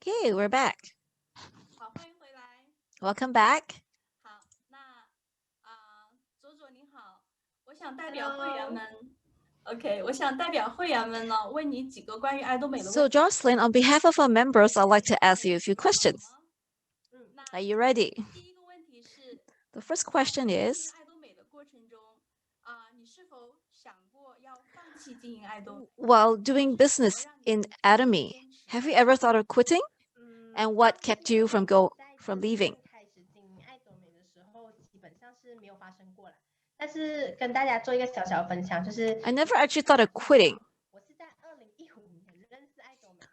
Okay, we're back. Welcome back. ，So Jocelyn, on behalf of our members, I'd like to ask you a few questions. Are you ready? The first question is, while doing business in Atomy, have you ever thought of quitting? And what kept you from leaving? 但是跟大家做一个小小分享，就是 I never actually thought of quitting. 我是在2015年认识爱多美的。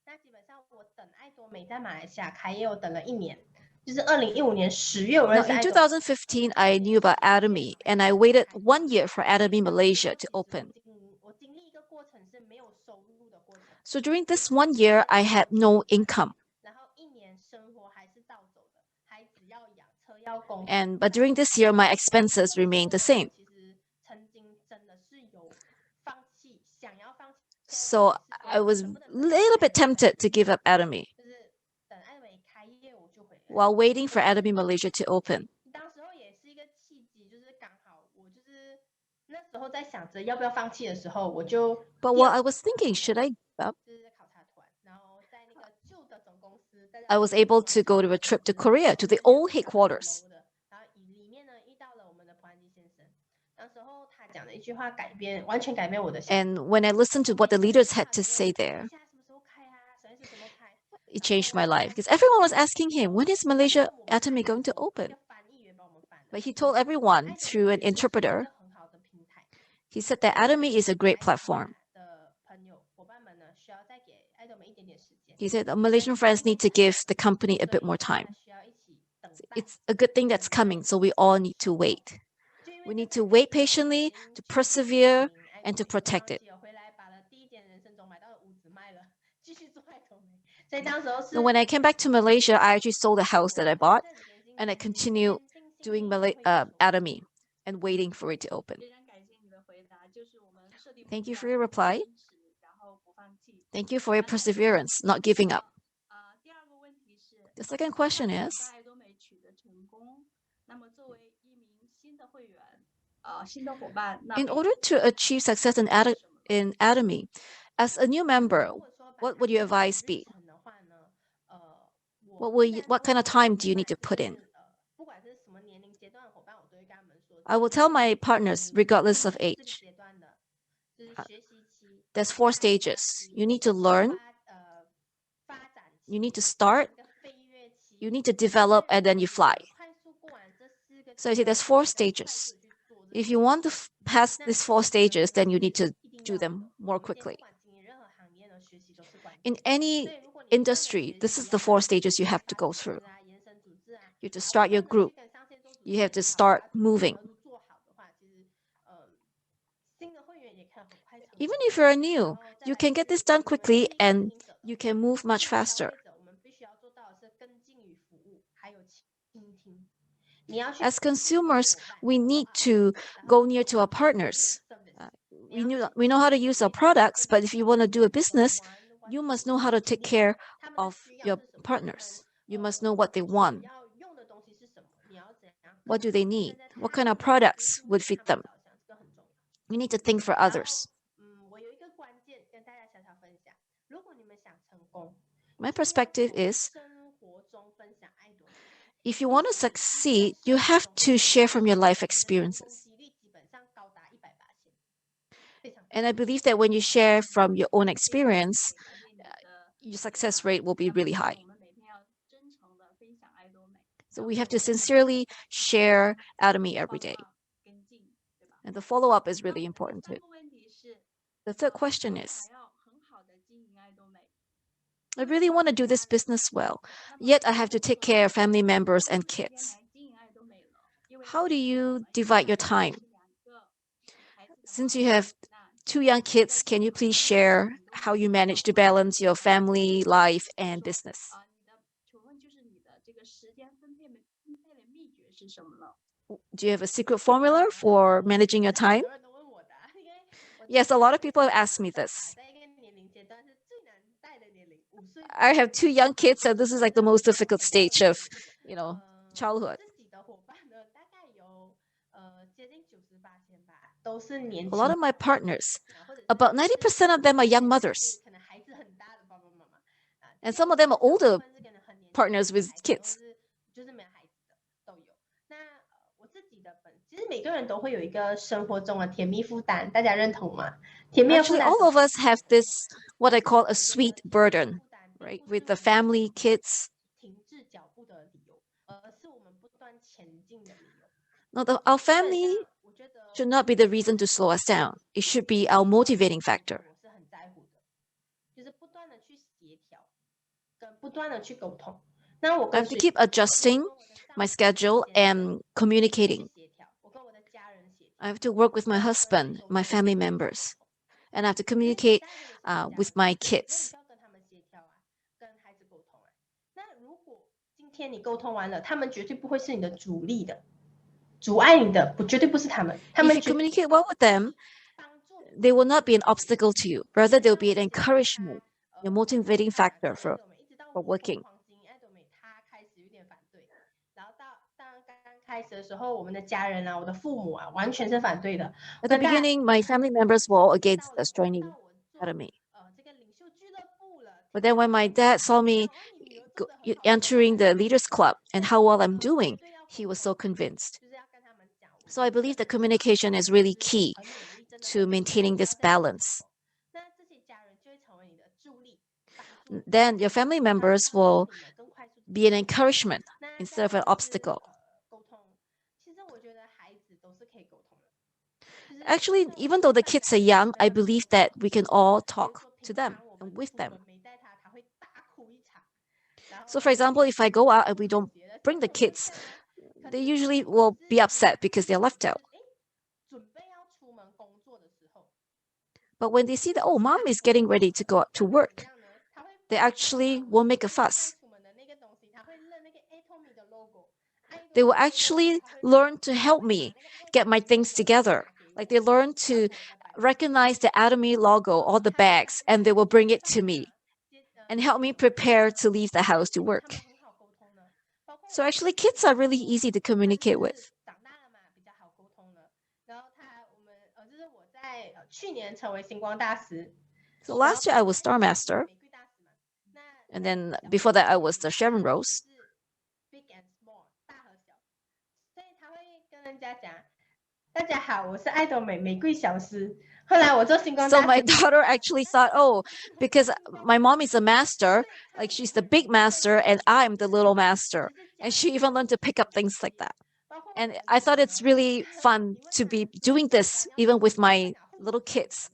那基本上我等爱多美在马来西亚开业，我等了1年，就是2015年10月我 Now, 认识 in 爱多美。 2015, I knew about Atomy, and I waited 1 year for Atomy Malaysia to open. 我经历一个过程是没有收入的过程。 So during this 1 year, I had no income. 然后1年生活还是照走的，孩子要养，车要供。 But during this year, my expenses remained the same. 其实曾经真的是有放弃，想要放弃。 So I was a little bit tempted to give up Atomy 就是等爱多美开业我就回来。 while waiting for Atomy Malaysia to open. 当时候也是一个契机，就是刚好我就是那时候在想着要不要放弃的时候，我就 But while I was thinking, should I give up? 就是在考察团，然后在那个旧的总公司， I was able to go to a trip to Korea to the old headquarters. 然后里面呢遇到了我们的普安基先生，那时候他讲的一句话完全改变我的想法。 And when I listened to what the leaders had to say there, 什么时候开啊？什么时候开？ it changed my life because everyone was asking him, when is Malaysia Atomy going to open? But he told everyone through an interpreter, he said that Atomy is a great platform. He said Malaysian friends need to give the company a bit more time. It's a good thing that's coming, so we all need to wait. We need to wait patiently, to persevere, and to protect it. Now, when I came back to Malaysia, I actually sold the house that I bought, and I continued doing Atomy and waiting for it to open. Thank you for your reply. Thank you for your perseverance, not giving up. The second question is, in order to achieve success in Atomy, as a new member, what would your advice be? What kind of time do you need to put in? I will tell my partners, regardless of age, there's 4 stages. You need to learn, you need to start, you need to develop, and then you fly. So I say there's 4 stages. If you want to pass these 4 stages, then you need to do them more quickly. In any industry, this is the 4 stages you have to go through. You have to start your group. You have to start moving. Even if you're new, you can get this done quickly and you can move much faster. As consumers, we need to go near to our partners. We know how to use our products, but if you want to do a business, you must know how to take care of your partners. You must know what they want. What do they need? What kind of products would fit them? You need to think for others. My perspective is if you want to succeed, you have to share from your life experiences. And I believe that when you share from your own experience, your success rate will be really high. So we have to sincerely share Atomy every day. And the follow-up is really important too. The third question is, I really want to do this business well, yet I have to take care of family members and kids. How do you divide your time? Since you have 2 young kids, can you please share how you manage to balance your family life and business? Do you have a secret formula for managing your time? Yes, a lot of people have asked me this. I have 2 young kids, and this is like the most difficult stage of, childhood. A lot of my partners, about 90% of them are young mothers. And some of them are older partners with kids. Actually, all of us have this, what I call a sweet burden, right? With the family, kids. Now, our family should not be the reason to slow us down. It should be our motivating factor. I have to keep adjusting my schedule and communicating. I have to work with my husband, my family members, and I have to communicate with my kids. If you communicate well with them, they will not be an obstacle to you. Rather, they'll be an encouragement, a motivating factor for working. At the beginning, my family members were all against us joining Academy. But then when my dad saw me entering the Leaders Club and how well I'm doing, he was so convinced. So I believe that communication is really key to maintaining this balance. Then your family members will be an encouragement instead of an obstacle. Actually, even though the kids are young, I believe that we can all talk to them and with them. So, for example, if I go out and we don't bring the kids, they usually will be upset because they're left out. But when they see that, oh, mom is getting ready to go out to work, they actually won't make a fuss. They will actually learn to help me get my things together. Like they learn to recognize the Atomy logo on the bags and they will bring it to me and help me prepare to leave the house to work. So actually, kids are really easy to communicate with. So last year I was Star Master. And then before that I was the Sharon Rose. So my daughter actually thought, oh, because my mom is a master, like she's the big master and I'm the little master. And she even learned to pick up things like that. And I thought it's really fun to be doing this even with my little kids.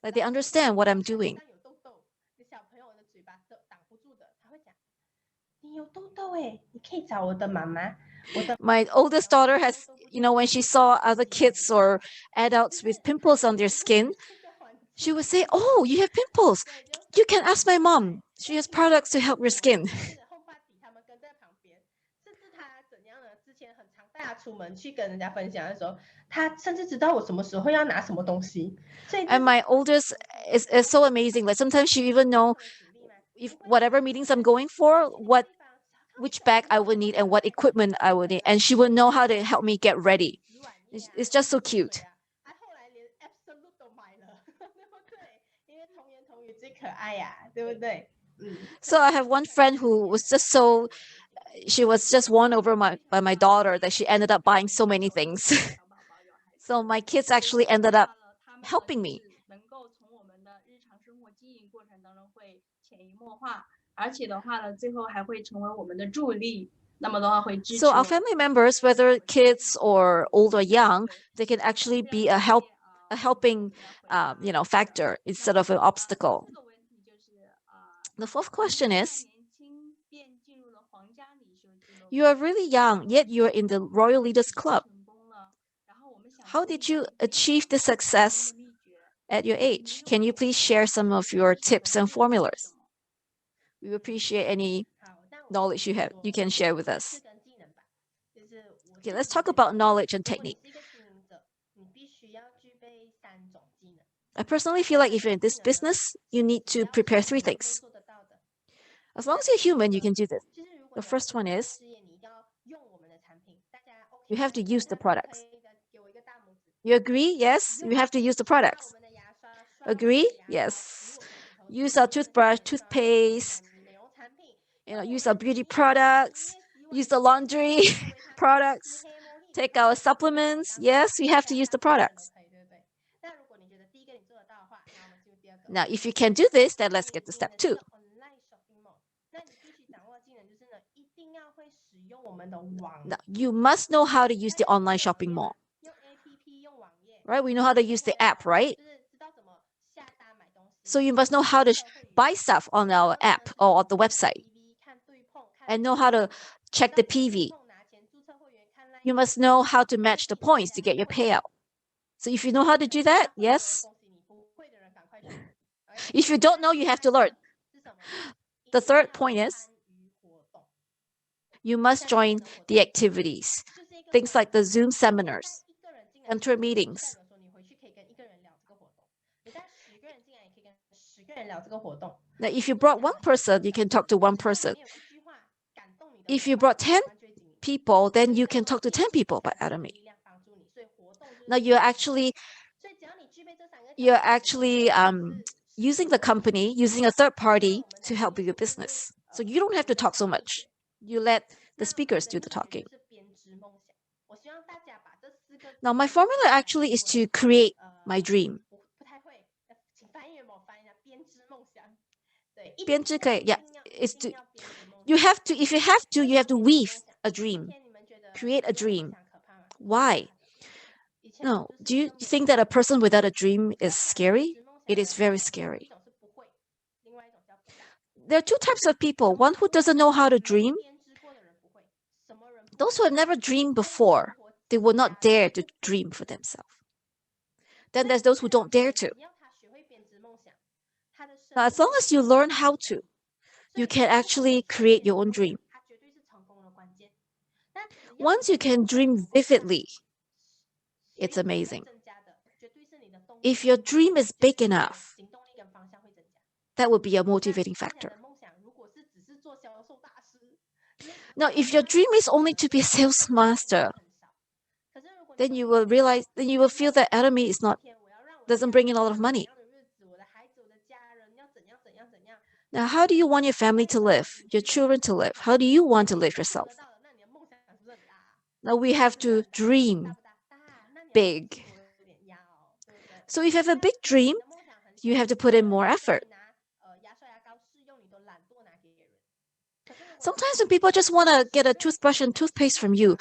Like they understand what I'm doing. 你有痘痘哎，你可以找我的妈妈。My oldest daughter has, when she saw other kids or adults with pimples on their skin, she would say, "Oh, you have pimples. You can ask my mom. She has products to help your skin." 他们跟在旁边，甚至他怎样呢？之前很常带他出门去跟人家分享的时候，他甚至知道我什么时候要拿什么东西。所以 And my oldest is so amazing. Like sometimes she even know if whatever meetings I'm going for, which bag I would need and what equipment I would need, and she would know how to help me get ready. It's just so cute. 他后来连 Absolute 都买了，对不对？因为童言童语最可爱呀、对不对？So I have one friend who was just so she was just won over by my daughter that she ended up buying so many things. So my kids actually ended up helping me. 能够从我们的日常生活经营过程当中会潜移默化，而且的话呢，最后还会成为我们的助力。那么的话会支持。 So our family members, whether kids or old or young, they can actually be a helping factor instead of an obstacle. The fourth question is, you are really young, yet you are in the Royal Leaders Club. How did you achieve this success at your age? Can you please share some of your tips and formulas? We appreciate any knowledge you can share with us. Okay, let's talk about knowledge and technique. I personally feel like if you're in this business, you need to prepare 3 things. As long as you're human, you can do this. The first one is you have to use the products. You agree? Yes, you have to use the products. Agree? Yes. Use our toothbrush, toothpaste, use our beauty products, use the laundry products, take our supplements. Yes, we have to use the products. Now, if you can do this, then let's get to step 2. Now, you must know how to use the online shopping mall. Right? We know how to use the app, right? So you must know how to buy stuff on our app or on the website and know how to check the PV. You must know how to match the points to get your payout. So if you know how to do that, yes. If you don't know, you have to learn. The third point is you must join the activities, things like the Zoom seminars, enter meetings. Now, if you brought 1 person, you can talk to 1 person. If you brought 10 people, then you can talk to 10 people by Atomy. Now, you're actually using the company, using a third party to help with your business. So you don't have to talk so much. You let the speakers do the talking. Now, my formula actually is to create my dream. 编织可以, yeah, is to you have to weave a dream, create a dream. Why? No, do you think that a person without a dream is scary? It is very scary. There are 2 types of people. One who doesn't know how to dream. Those who have never dreamed before, they will not dare to dream for themselves. Then there's those who don't dare to. Now, as long as you learn how to, you can actually create your own dream. Once you can dream vividly, it's amazing. If your dream is big enough, that would be a motivating factor. Now, if your dream is only to be a sales master, then you will feel that Atomy doesn't bring in a lot of money. Now, how do you want your family to live, your children to live? How do you want to live yourself? Now, we have to dream big. So if you have a big dream, you have to put in more effort. Sometimes when people just want to get a toothbrush and toothpaste from you,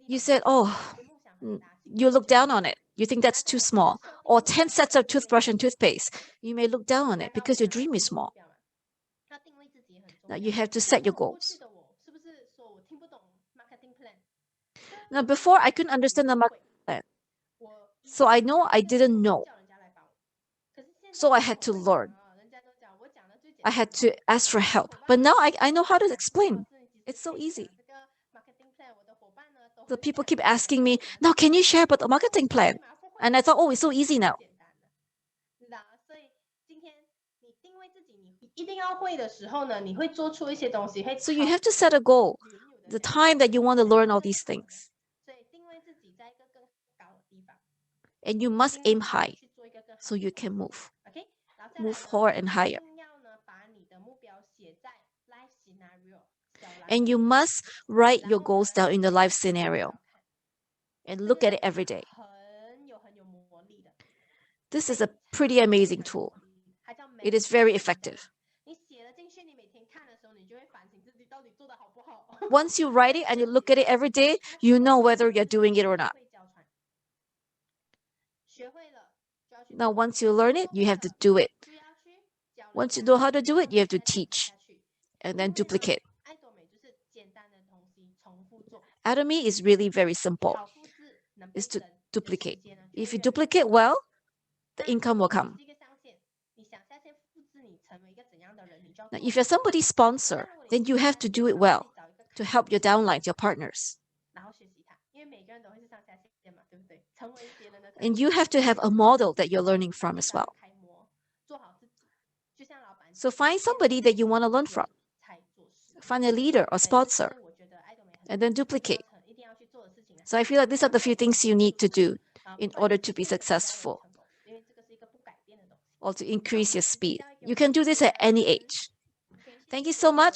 you said, you look down on it. You think that's too small. Or 10 sets of toothbrush and toothpaste. You may look down on it because your dream is small. Now you have to set your goals. Now before I couldn't understand the marketing plan. So I know I didn't know. So I had to learn. I had to ask for help. But now I know how to explain. It's so easy. The people keep asking me, now can you share about the marketing plan? And I thought, oh, it's so easy now. So you have to set a goal, the time that you want to learn all these things. And you must aim high so you can move forward and higher. And you must write your goals down in the life scenario and look at it every day. This is a pretty amazing tool. It is very effective. Once you write it and you look at it every day, you know whether you're doing it or not. Now, once you learn it, you have to do it. Once you know how to do it, you have to teach and then duplicate. Atomy is really very simple. It's to duplicate. If you duplicate well, the income will come. Now, if you're somebody's sponsor, then you have to do it well to help your downlines, your partners. And you have to have a model that you're learning from as well. So find somebody that you want to learn from. Find a leader or sponsor, and then duplicate. So I feel like these are the few things you need to do in order to be successful or to increase your speed. You can do this at any age. Thank you so much.